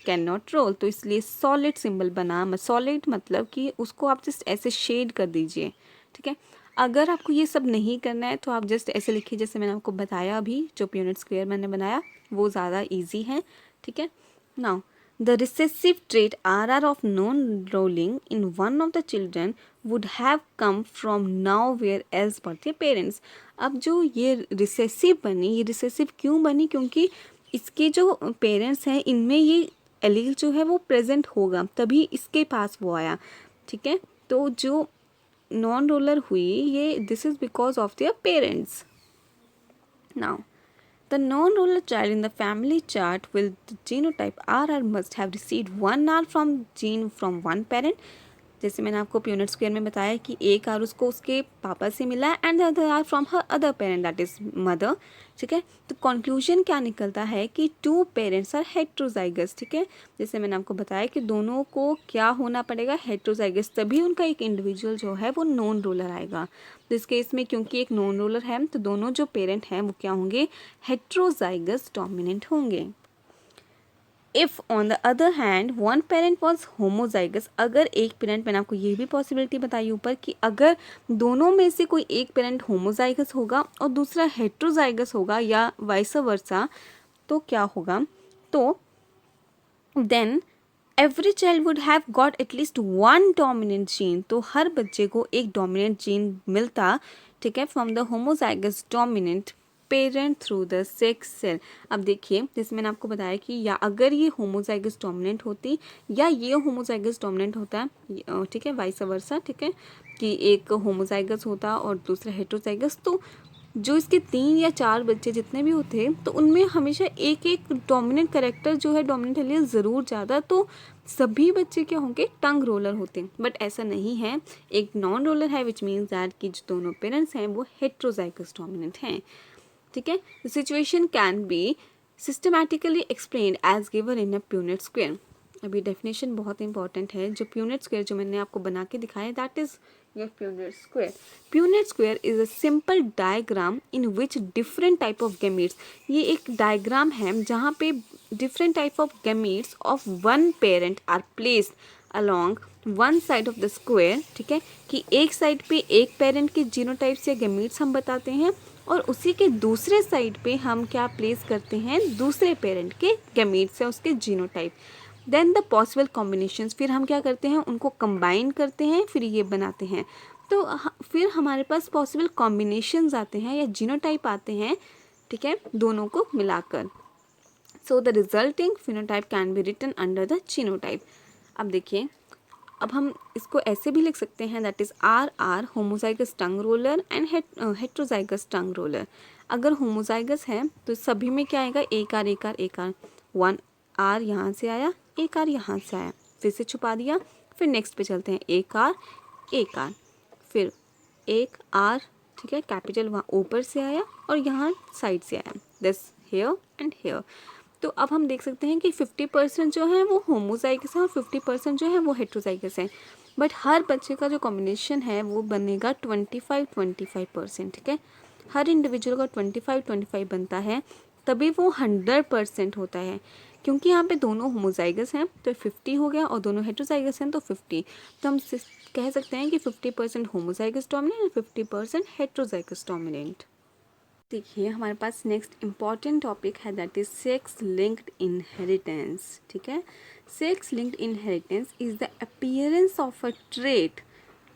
कैन नॉट रोल, तो इसलिए सॉलिड सिंबल बना। सॉलिड मतलब कि उसको आप जस्ट ऐसे शेड कर दीजिए। ठीक है, अगर आपको ये सब नहीं करना है तो आप जस्ट ऐसे लिखिए जैसे मैंने आपको बताया अभी, जो प्यूनेट स्क्वायर मैंने बनाया वो ज़्यादा ईजी है। ठीक है, now the recessive trait RR of non-rolling in one of the children would have come from nowhere else but their parents। अब जो ये रिसेसिव बनी, ये रिसेसिव क्यों बनी? क्योंकि इसके जो पेरेंट्स हैं इनमें ये एलील जो है वो प्रेजेंट होगा, तभी इसके पास वो आया। ठीक है, तो जो नॉन रोलर हुई ये, this is because of their parents. Now the non-roller child in the family chart will the genotype RR must have received one R from gene from one parent। जैसे मैंने आपको प्यूनेट स्क्वायर में बताया कि एक are उसको उसके पापा से मिला and the other R from her other parent that is mother. ठीक है, तो कंक्लूजन क्या निकलता है कि 2 पेरेंट्स आर हेट्रोजाइगस। ठीक है, जैसे मैंने आपको बताया कि दोनों को क्या होना पड़ेगा? हेट्रोजाइगस, तभी उनका एक इंडिविजुअल जो है वो नॉन रोलर आएगा। तो इस केस में क्योंकि एक नॉन रोलर है तो दोनों जो पेरेंट हैं वो क्या होंगे? हेट्रोजाइगस डोमिनेंट होंगे। If on the other hand one parent was homozygous, अगर एक पेरेंट, मैंने आपको ये भी पॉसिबिलिटी बताई ऊपर कि अगर दोनों में से कोई एक पेरेंट होमोजाइगस होगा और दूसरा हेट्रोजाइगस होगा या वाइस वर्सा, तो क्या होगा? तो then every child would have got at least one dominant gene, तो हर बच्चे को एक डोमिनेंट जीन मिलता। ठीक है, from the homozygous dominant parent through the sex cell. अब देखिए, जैसे मैंने आपको बताया कि या अगर ये होमोजाइगस डोमिनेंट होती या ये होमोजाइगस डोमिनेंट होता है, ठीक है, वाइस वर्सा। ठीक है, कि एक होमोजाइगस होता और दूसरा हेट्रोजाइगस, तो जो इसके 3 या 4 बच्चे जितने भी होते तो उनमें हमेशा एक एक डोमिनेंट कैरेक्टर जो है, डोमिनेंट एलील ज़रूर ज़्यादा, तो सभी बच्चे क्या होंगे? टंग रोलर होते। बट ऐसा नहीं है, एक नॉन रोलर है, विच मीन्स दैट कि जो दोनों पेरेंट्स हैं वो हेट्रोजाइगस डोमिनेंट हैं। ठीक है, the situation can be systematically explained as given in a Punnett square. अभी डेफिनेशन बहुत इंपॉर्टेंट है। जो प्यूनेट स्क्वायर जो मैंने आपको बना के दिखाया, that is your Punnett square. Punnett square is a simple diagram in which different type of gametes, ये एक डायग्राम है जहाँ पे different type of gametes of one parent are placed along one side of the square. ठीक है, कि एक side पे एक पेरेंट के जीनोटाइप्स या गैमीट्स हम बताते हैं, और उसी के दूसरे साइड पे हम क्या प्लेस करते हैं? दूसरे पेरेंट के गैमीट्स या उसके genotype. Then the possible combinations, फिर हम क्या करते हैं? उनको कंबाइन करते हैं, फिर ये बनाते हैं। तो फिर हमारे पास पॉसिबल कॉम्बिनेशंस आते हैं या जीनोटाइप आते हैं। ठीक है, दोनों को मिलाकर। So the resulting phenotype can be written under the genotype. अब देखिए, अब हम इसको ऐसे भी लिख सकते हैं, that is R R homozygous tongue roller and heterozygous tongue roller. अगर होमोजाइगस है तो सभी में क्या आएगा? एक आर एक आर एक आर। 1 आर यहाँ से आया, एक आर यहाँ से आया, फिर से छुपा दिया, फिर नेक्स्ट पे चलते हैं, एक आर, फिर एक आर। ठीक है, कैपिटल वहाँ ऊपर से आया और यहाँ साइड से आया, दिस हेयर एंड हेयर। तो अब हम देख सकते हैं कि 50% जो है वो होमोजाइगस है और 50% जो है वो हेट्रोजाइगस है, बट हर बच्चे का जो कॉम्बिनेशन है वो बनेगा 25-25%, ठीक है। हर इंडिविजुअल का 25-25 बनता है, तभी वो 100% होता है, क्योंकि यहाँ पे दोनों होमोजाइगस हैं तो 50 हो गया और दोनों हेट्रोजाइगस हैं तो 50। तो हम कह सकते हैं कि 50% होमोजाइगस डोमिनेंट और 50% हेट्रोजाइगस डोमिनेंट। देखिए हमारे पास नेक्स्ट इम्पॉर्टेंट टॉपिक है, that is sex linked inheritance, ठीक है। Sex linked inheritance is the appearance of a trait,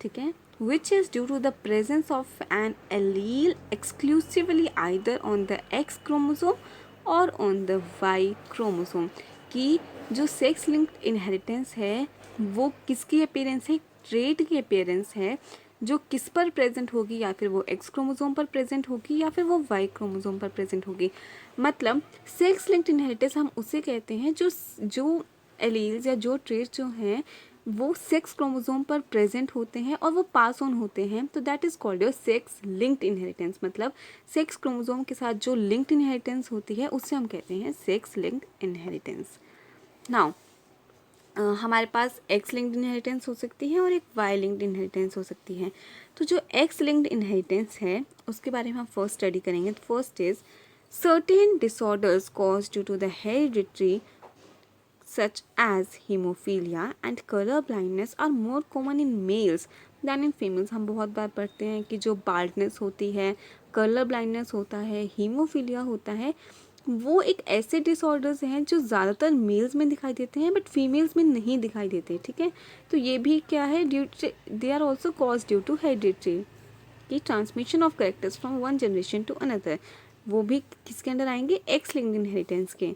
ठीक है, which is due to the presence of an allele exclusively either on the X chromosome और on the Y chromosome। कि जो sex linked inheritance है वो किसकी appearance है, trait की अपीयरेंस है, जो किस पर प्रेजेंट होगी, या फिर वो एक्स क्रोमोसोम पर प्रेजेंट होगी या फिर वो वाई क्रोमोसोम पर प्रेजेंट होगी। मतलब सेक्स लिंक्ड इनहेरिटेंस हम उसे कहते हैं जो एलील्स या जो ट्रेट्स जो हैं वो सेक्स क्रोमोसोम पर प्रेजेंट होते हैं और वो पास ऑन होते हैं, तो that is called your sex linked inheritance. मतलब सेक्स क्रोमोसोम के साथ जो लिंक्ड इनहेरिटेंस होती है उससे हम कहते हैं सेक्स लिंक्ड इनहेरिटेंस। नाउ हमारे पास एक्स लिंक्ड इनहेरिटेंस हो सकती है और एक वाई लिंक्ड इनहेरिटेंस हो सकती है। तो जो एक्स लिंक्ड इनहेरिटेंस है उसके बारे में हम फर्स्ट स्टडी करेंगे। तो first is certain disorders cause due to the hereditary such as hemophilia and color blindness are more common in males than in females। हम बहुत बार पढ़ते हैं कि जो बाल्डनेस होती है, कलर ब्लाइंडनेस होता है, हीमोफीलिया होता है, वो एक ऐसे डिसऑर्डर्स हैं जो ज़्यादातर मेल्स में दिखाई देते हैं बट फीमेल्स में नहीं दिखाई देते, ठीक है। तो ये भी क्या है, they are also cause due to hereditary, कि transmission of characters from one generation to another, वो भी किसके अंडर आएंगे, एक्स लिंक्ड इनहेरिटेंस के।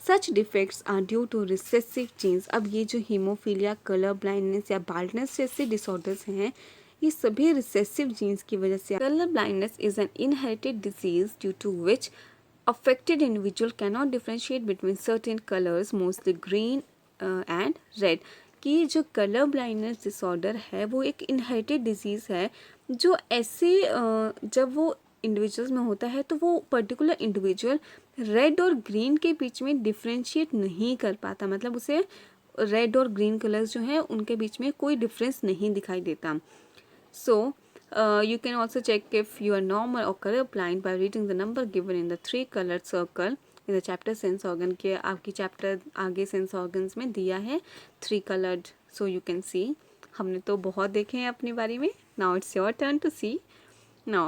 Such defects are due to recessive genes. अब ये जो हीमोफीलिया, कलर ब्लाइंडनेस या बाल्डनेस जैसे डिसऑर्डर्स हैं ये सभी रिसेसिव जीन्स की वजह से। Colour blindness is an inherited disease due to which affected individual cannot differentiate between certain colors, mostly green and red। कि जो कलर ब्लाइंडनेस डिसऑर्डर है वो एक इनहेरिटेड डिजीज़ है जो ऐसे जब वो इंडिविजुअल्स में होता है तो वो पर्टिकुलर इंडिविजुअल रेड और ग्रीन के बीच में डिफ्रेंशिएट नहीं कर पाता। मतलब उसे रेड और ग्रीन कलर्स जो हैं उनके बीच में कोई डिफरेंस नहीं दिखाई देता। So, you can also check if you are normal or color blind by reading the number given in the 3 colored circle in the chapter sense organ। के आपकी चैप्टर आगे सेंस ऑर्गन्स में दिया है 3 colored, so you can see। हमने तो बहुत देखे हैं अपनी बारी में। Now it's your turn to see। Now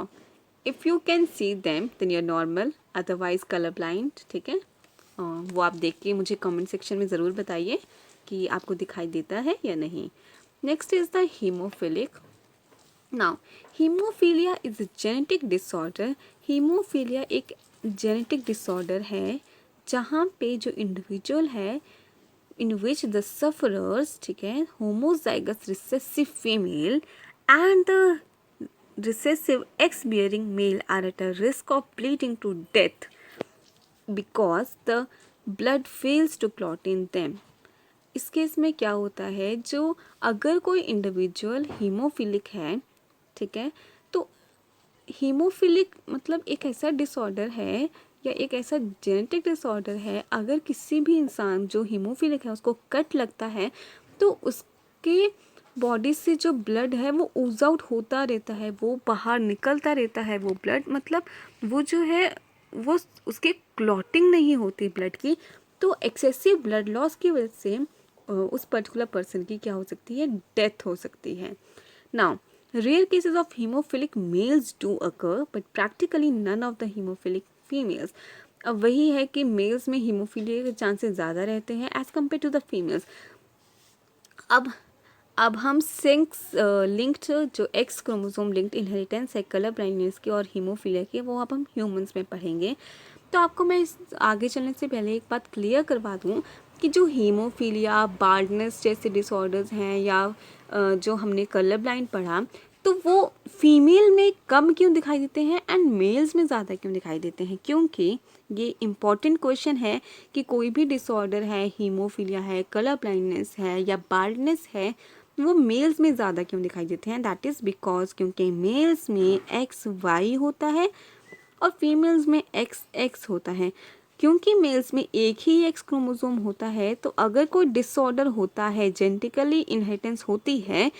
if you can see them then you're normal, otherwise color blind, ठीक है। वो आप देख के मुझे कमेंट सेक्शन में ज़रूर बताइए कि आपको दिखाई देता है या नहीं। Next is the haemophilic. Now haemophilia is a genetic disorder. Haemophilia एक जेनेटिक डिसऑर्डर है जहाँ पे जो इंडिविजुअल है इन विच द सफरर्स, ठीक है, homozygous recessive female and the recessive X bearing male are at a risk of bleeding to death because the blood fails to clot in them. इस case में क्या होता है, जो अगर कोई इंडिविजुअल हीमोफिलिक है, ठीक है, तो हीमोफिलिक मतलब एक ऐसा डिसऑर्डर है या एक ऐसा जेनेटिक डिसऑर्डर है, अगर किसी भी इंसान जो हीमोफिलिक है उसको कट लगता है तो उसके बॉडी से जो ब्लड है वो ooze आउट होता रहता है, वो बाहर निकलता रहता है वो ब्लड। मतलब वो जो है वो उसके क्लॉटिंग नहीं होती ब्लड की, तो एक्सेसिव ब्लड लॉस की वजह से उस पर्टिकुलर पर्सन की क्या हो सकती है, डेथ हो सकती है। Now rare cases of hemophilic males do occur but practically none of the hemophilic females। अब वही है कि मेल्स में हीमोफीलिया के चांसेस ज़्यादा रहते हैं as compare to the females. अब हम सेक्स लिंक्ड जो एक्स क्रोमोसोम लिंक्ड इनहेरिटेंस है कलर ब्लाइंडनेस की और हीमोफीलिया की, वो अब हम ह्यूमंस में पढ़ेंगे। तो आपको मैं आगे चलने से पहले एक बात क्लियर करवा दूँ कि जो हीमोफीलिया, बाल्डनेस जैसे डिसऑर्डर्स हैं या जो हमने कलर ब्लाइंड पढ़ा तो वो फीमेल में कम क्यों दिखाई देते हैं एंड मेल्स में ज़्यादा क्यों दिखाई देते हैं, क्योंकि ये इम्पॉर्टेंट क्वेश्चन है कि कोई भी डिसऑर्डर है, हीमोफीलिया है, कलर ब्लाइंडनेस है या बाल्डनेस है, वो मेल्स में ज़्यादा क्यों दिखाई देते हैं? दैट इज़ बिकॉज क्योंकि मेल्स में एक्स वाई होता है और फीमेल्स में एक्स एक्स होता है। क्योंकि मेल्स में एक ही एक्स क्रोमोसोम होता है, तो अगर कोई डिसऑर्डर होता है, जेनेटिकली इनहेरिटेंस होती है,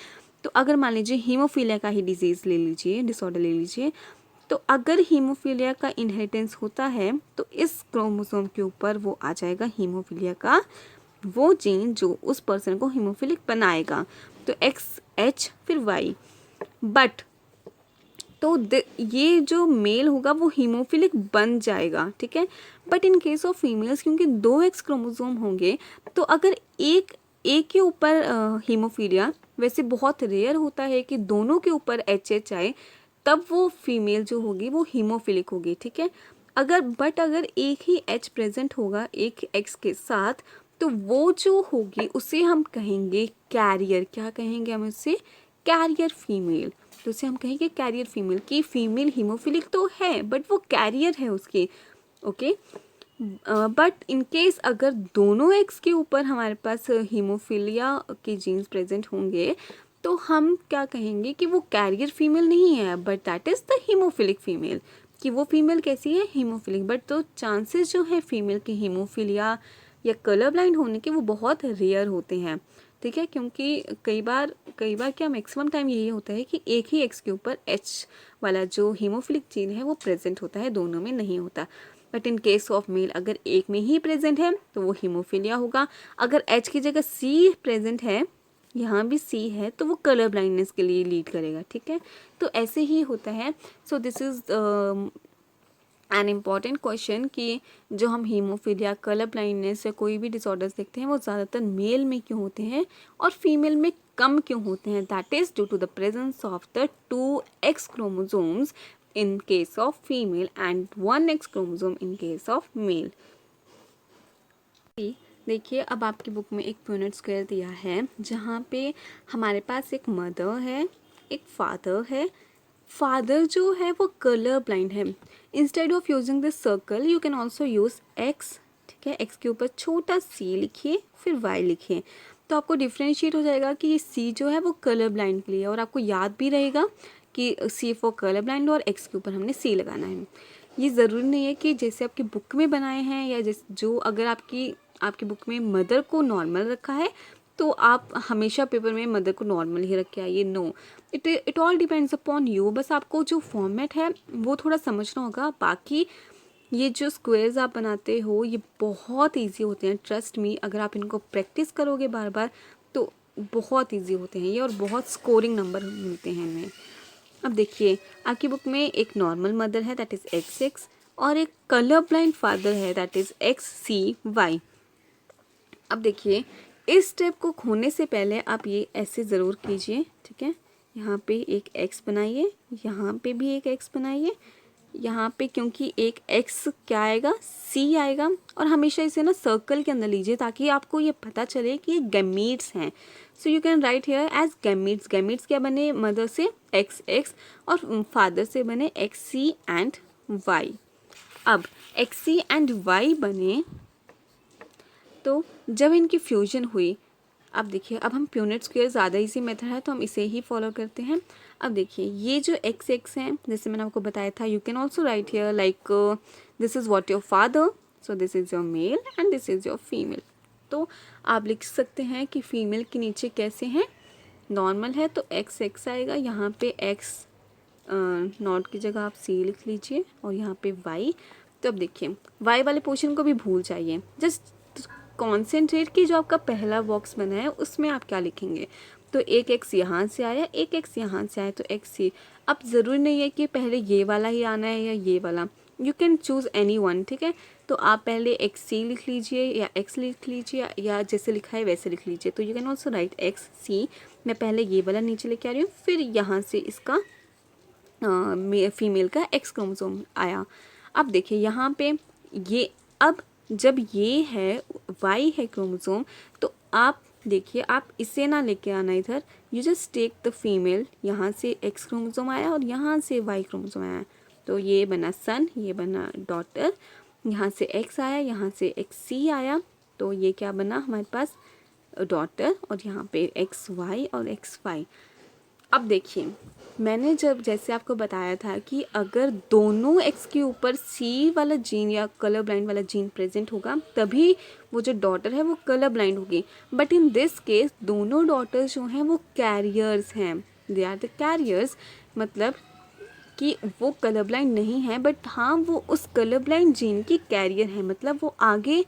तो अगर मान लीजिए हीमोफीलिया का ही डिजीज़ ले लीजिए, डिसऑर्डर ले लीजिए, तो अगर हीमोफीलिया का इनहेरिटेंस होता है तो इस क्रोमोसोम के ऊपर वो आ जाएगा हीमोफीलिया का वो जीन जो उस पर्सन को हीमोफिलिक बनाएगा। तो एक्स एच फिर वाई। बट तो ये जो मेल होगा वो हीमोफिलिक बन जाएगा, ठीक है। But in case of females क्योंकि 2 एक्स क्रोमोसोम होंगे, तो अगर एक के ऊपर हीमोफीलिया, वैसे बहुत रेयर होता है कि दोनों के ऊपर एच एच आए, तब वो फीमेल जो होगी वो हीमोफिलिक होगी, ठीक है। अगर एक ही एच प्रेजेंट होगा एक एक्स के साथ, तो वो जो होगी उसे हम कहेंगे कैरियर। क्या कहेंगे हम उसे? Carrier female. तो उसे हम कहेंगे कैरियर फीमेल कि फीमेल हीमोफिलिक तो है बट वो कैरियर है उसके, ओके। बट इन केस अगर दोनों एक्स के ऊपर हमारे पास हीमोफीलिया के जीन्स प्रेजेंट होंगे, तो हम क्या कहेंगे कि वो कैरियर फीमेल नहीं है but that is the haemophilic female. कि वो फीमेल कैसी है? हीमोफिलिक। बट तो चांसेस जो है फीमेल के हीमोफीलिया या कलर ब्लाइंड होने के वो बहुत रेयर होते हैं, ठीक है। क्योंकि कई बार क्या मैक्सिमम टाइम यही होता है कि एक ही एक्स के ऊपर एच वाला जो हीमोफिलिक जीन है वो प्रेजेंट होता है, दोनों में नहीं होता। But in case of male अगर एक में ही प्रेजेंट है तो वो हीमोफीलिया होगा। अगर एच की जगह सी प्रेजेंट है, यहाँ भी सी है, तो वो कलर ब्लाइंडनेस के लिए लीड करेगा, ठीक है। तो ऐसे ही होता है। So this is an important question कि जो हम हीमोफीलिया, कलर ब्लाइंडनेस या कोई भी डिसऑर्डर्स देखते हैं वो ज़्यादातर मेल में क्यों होते हैं और फीमेल में कम क्यों होते हैं? That is due to the presence of the 2 X chromosomes in case of female and 1 X chromosome in case of male। देखिए अब आपकी बुक में एक प्यूनेट स्क्वायर दिया है जहाँ पे हमारे पास एक मदर है, एक फादर है। फादर जो है वो कलर ब्लाइंड है। Instead of using this circle you can also use x, ठीक है। एक्स के ऊपर छोटा सी लिखिए फिर वाई लिखिए, तो आपको डिफ्रेंशिएट हो जाएगा कि ये सी जो है वो कलर ब्लाइंड के लिए, और आपको याद भी रहेगा कि सी फॉर कलर ब्लाइंड और एक्स के ऊपर हमने सी लगाना है। ये ज़रूरी नहीं है कि जैसे आपकी बुक में बनाए हैं या जो अगर आपकी बुक में मदर को नॉर्मल रखा है तो आप हमेशा पेपर में मदर को नॉर्मल ही रख के आइए। No, it all depends upon you. बस आपको जो फॉर्मेट है वो थोड़ा समझना होगा। बाकी ये जो स्क्वेयर्स आप बनाते हो ये बहुत इजी होते हैं, ट्रस्ट मी। अगर आप इनको प्रैक्टिस करोगे बार बार तो बहुत इजी होते हैं ये, और बहुत स्कोरिंग नंबर मिलते हैं इनमें। अब देखिए आपकी बुक में एक नॉर्मल मदर है दैट इज़ एक्स एक्स, और एक कलर ब्लाइंड फादर है that is X C Y. अब देखिए इस स्टेप को खोने से पहले आप ये ऐसे ज़रूर कीजिए, ठीक है। यहाँ पे एक एक्स बनाइए, यहाँ पे भी एक एक्स बनाइए, यहाँ पे क्योंकि एक एक्स क्या आएगा? सी आएगा। और हमेशा इसे ना सर्कल के अंदर लीजिए ताकि आपको ये पता चले कि ये गैमीट्स हैं। So you can write here as gametes. Gametes क्या बने? मदर से एक्स एक्स और फादर से बने एक्स सी एंड वाई। अब एक्स सी एंड वाई बने तो जब इनकी फ्यूजन हुई, अब देखिए अब हम प्यूनेट स्क्वायर ज़्यादा इजी मेथड है तो हम इसे ही फॉलो करते हैं। अब देखिए ये जो एक्स एक्स हैं जैसे मैंने आपको बताया था, you can also right here like this is what your father, so this is your male and this is your female. तो आप लिख सकते हैं कि फीमेल के नीचे कैसे हैं? नॉर्मल है तो एक्स एक्स आएगा, यहाँ पे एक्स नॉट की जगह आप सी लिख लीजिए और यहाँ पे वाई। तो अब देखिए वाई वाले पोर्शन को भी भूल जाइए, जस्ट कॉन्सेंट्रेट कि जो आपका पहला बॉक्स बना है उसमें आप क्या लिखेंगे। तो एक एक्स यहाँ से आया, एक एक्स यहाँ से आया, तो एक्स सी। अब ज़रूरी नहीं है कि पहले ये वाला ही आना है या ये वाला, you can choose any one, ठीक है। तो आप पहले एक्स सी लिख लीजिए या एक्स लिख लीजिए या जैसे लिखा है वैसे लिख लीजिए। तो you can also write X C. मैं पहले ये वाला नीचे लेके आ रही हूँ, फिर यहाँ से इसका फीमेल का एक्स क्रोमोसोम आया। अब देखिए यहाँ पे ये, अब जब ये है वाई है क्रोमोसोम, तो आप देखिए आप इसे ना लेके आना इधर, you just take the female. यहाँ से एक्स क्रोमोसोम आया और यहाँ से वाई क्रोमोसोम आया, तो ये बना सन, ये बना डॉटर। यहाँ से एक्स आया, यहाँ से एक्स सी आया, तो ये क्या बना हमारे पास? डॉटर और यहाँ पे XY और XY। अब देखिए, मैंने जब जैसे आपको बताया था कि अगर दोनों एक्स के ऊपर सी वाला जीन या कलर ब्लाइंड वाला जीन प्रेजेंट होगा तभी वो जो डॉटर है वो कलर ब्लाइंड होगी। बट इन दिस केस दोनों डॉटर्स जो हैं वो कैरियर्स हैं, दे आर द कैरियर्स, मतलब कि वो कलर ब्लाइंड नहीं है बट हाँ वो उस कलर ब्लाइंड जीन की कैरियर है, मतलब वो आगे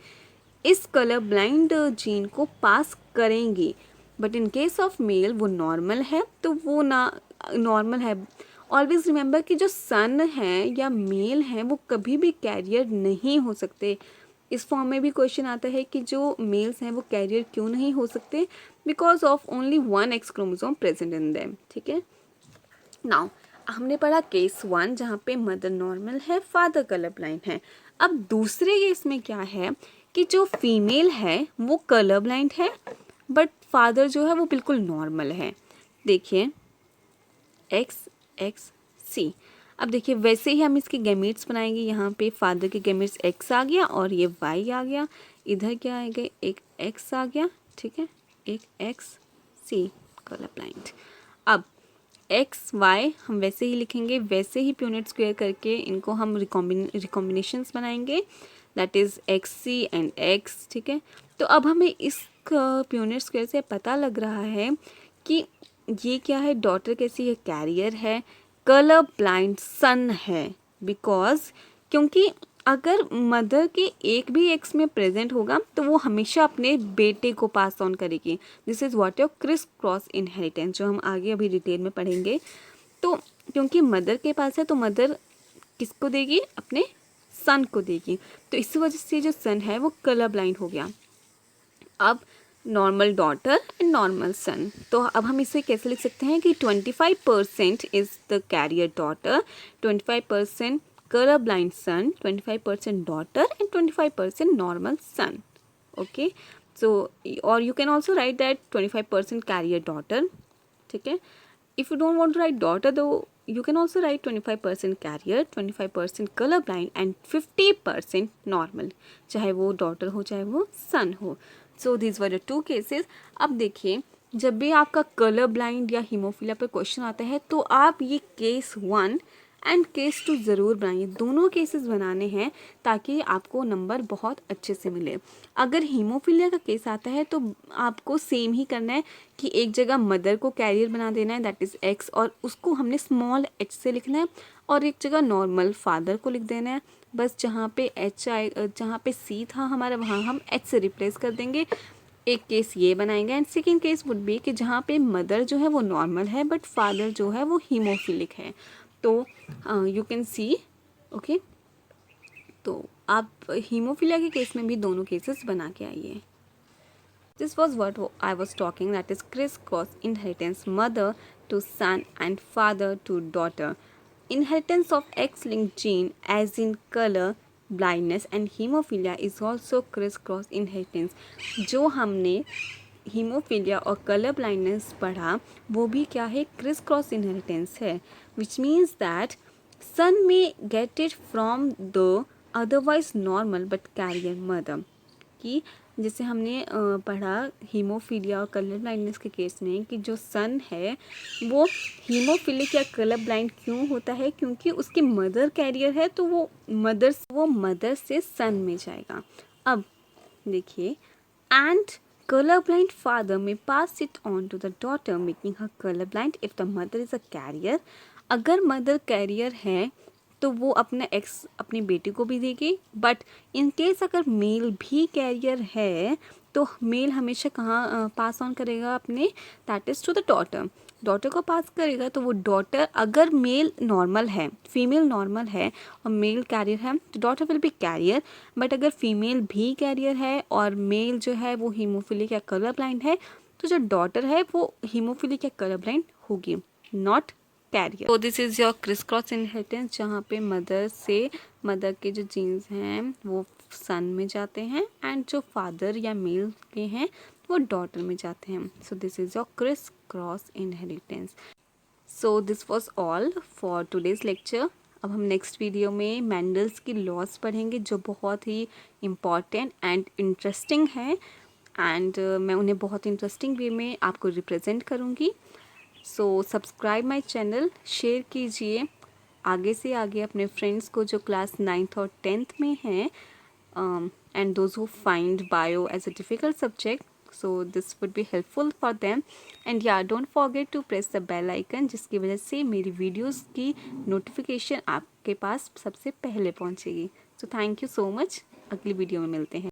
इस कलर ब्लाइंड जीन को पास करेंगी। But in case of male वो नॉर्मल है तो वो ना नॉर्मल है। ऑलवेज रिमेंबर कि जो सन है या मेल है वो कभी भी कैरियर नहीं हो सकते। इस फॉर्म में भी क्वेश्चन आता है कि जो मेल्स हैं वो कैरियर क्यों नहीं हो सकते, because of only one x chromosome present in them. ठीक है, नाउ हमने पढ़ा केस 1 जहाँ पे मदर नॉर्मल है, फादर कलर ब्लाइंड है। अब दूसरे केस में क्या है कि जो फीमेल है वो कलर ब्लाइंड है बट फादर जो है वो बिल्कुल नॉर्मल है। देखिए XXC। अब देखिए वैसे ही हम इसके गैमेट्स बनाएंगे। यहाँ पे फादर के गैमेट्स X आ गया और ये Y आ गया, इधर क्या आएगा, एक X आ गया, ठीक है, एक XC कलर ब्लाइंड। अब XY हम वैसे ही लिखेंगे, वैसे ही प्यूनेट स्क्वायर करके इनको हम रिकॉम्बिनेशंस बनाएंगे, that is XC and X। ठीक है, तो अब हमें इस प्यूनेट स्क्वायर से पता लग रहा है कि ये क्या है, डॉटर कैसी है, कैरियर है, कलर ब्लाइंड सन है। बिकॉज क्योंकि अगर मदर के एक भी एक्स में प्रेजेंट होगा तो वो हमेशा अपने बेटे को पास ऑन करेगी। This is what your Chris cross inheritance, जो हम आगे अभी डिटेल में पढ़ेंगे। तो क्योंकि मदर के पास है तो मदर किसको देगी, अपने सन को देगी। तो इस वजह से जो सन है वो कलर ब्लाइंड हो गया। अब नॉर्मल डॉटर एंड नॉर्मल सन, तो अब हम इसे कैसे लिख सकते हैं कि 25% is the carrier daughter, 25% color blind son, 25% daughter and 25% normal son. Okay, so or you can also write that 25% carrier daughter. ठीक है, if you don't want to write daughter though you can also write 25% carrier, 25% color blind and 50% normal, चाहे वो daughter हो चाहे वो son हो। So these were the two cases। अब देखिए जब भी आपका कलर ब्लाइंड या हीमोफीलिया पर क्वेश्चन आता है तो आप ये केस 1 एंड केस 2 ज़रूर बनाइए, दोनों केसेस बनाने हैं ताकि आपको नंबर बहुत अच्छे से मिले। अगर हीमोफीलिया का केस आता है तो आपको सेम ही करना है कि एक जगह मदर को कैरियर बना देना है, दैट इज़ X, और उसको हमने स्मॉल h से लिखना है, और एक जगह नॉर्मल फादर को लिख देना है। बस जहाँ पे H आए, जहाँ पे C था हमारा वहाँ हम H से रिप्लेस कर देंगे। एक केस ये बनाएंगे and second case would be कि जहाँ पे मदर जो है वो नॉर्मल है बट फादर जो है वो हीमोफिलिक है। तो यू कैन सी, ओके, तो आप हीमोफिलिया के केस में भी दोनों केसेस बना के आइए। This was what I was talking, that is criss cross inheritance, mother to son and father to daughter. Inheritance of X-linked gene as in color blindness and hemophilia is also criss-cross inheritance। जो हमने haemophilia और colour blindness पढ़ा वो भी क्या है, Chris cross inheritance है, which means that son may get it from the otherwise normal but carrier mother. कि जैसे हमने पढ़ा हीमोफीलिया और कलर ब्लाइंडनेस के केस में कि जो सन है वो हीमोफिलिक या कलर ब्लाइंड क्यों होता है, क्योंकि उसकी मदर कैरियर है तो वो मदर से सन में जाएगा। अब देखिए, and color blind father may pass it on to the daughter making her color blind if the mother is a carrier। अगर मदर कैरियर है तो वो अपना एक्स अपनी बेटी को भी देगी, बट इन केस अगर मेल भी कैरियर है तो मेल हमेशा कहाँ पास ऑन करेगा अपने, that is to the daughter, daughter को पास करेगा। तो वो डॉटर अगर मेल नॉर्मल है, फीमेल नॉर्मल है और मेल कैरियर है तो daughter will be carrier. But अगर फीमेल भी कैरियर है और मेल जो है वो हीमोफिलिक या कलर ब्लाइंड है तो जो डॉटर है वो हीमोफिलिक या कलर ब्लाइंड होगी, नॉट कैरियर। तो this is your Chris cross inheritance, जहाँ पे मदर के जो जीन्स हैं वो सन में जाते हैं एंड जो फादर या मेल के हैं वो डॉटर में जाते हैं। So this is your Chris cross inheritance. So this was all for today's lecture. अब हम नेक्स्ट वीडियो में मैंडल्स की लॉज पढ़ेंगे जो बहुत ही इम्पॉर्टेंट एंड इंटरेस्टिंग है। एंड मैं उन्हें बहुत इंटरेस्टिंग वे में आपको रिप्रेजेंट करूँगी। So subscribe my channel, share कीजिए आगे से आगे अपने फ्रेंड्स को जो क्लास 9th और 10th में हैं, and those who find bio as a difficult subject, so this would be helpful for them. And yeah, don't forget to press the bell icon, जिसकी वजह से मेरी वीडियोस की नोटिफिकेशन आपके पास सबसे पहले पहुंचेगी। So thank you so much, अगली वीडियो में मिलते हैं।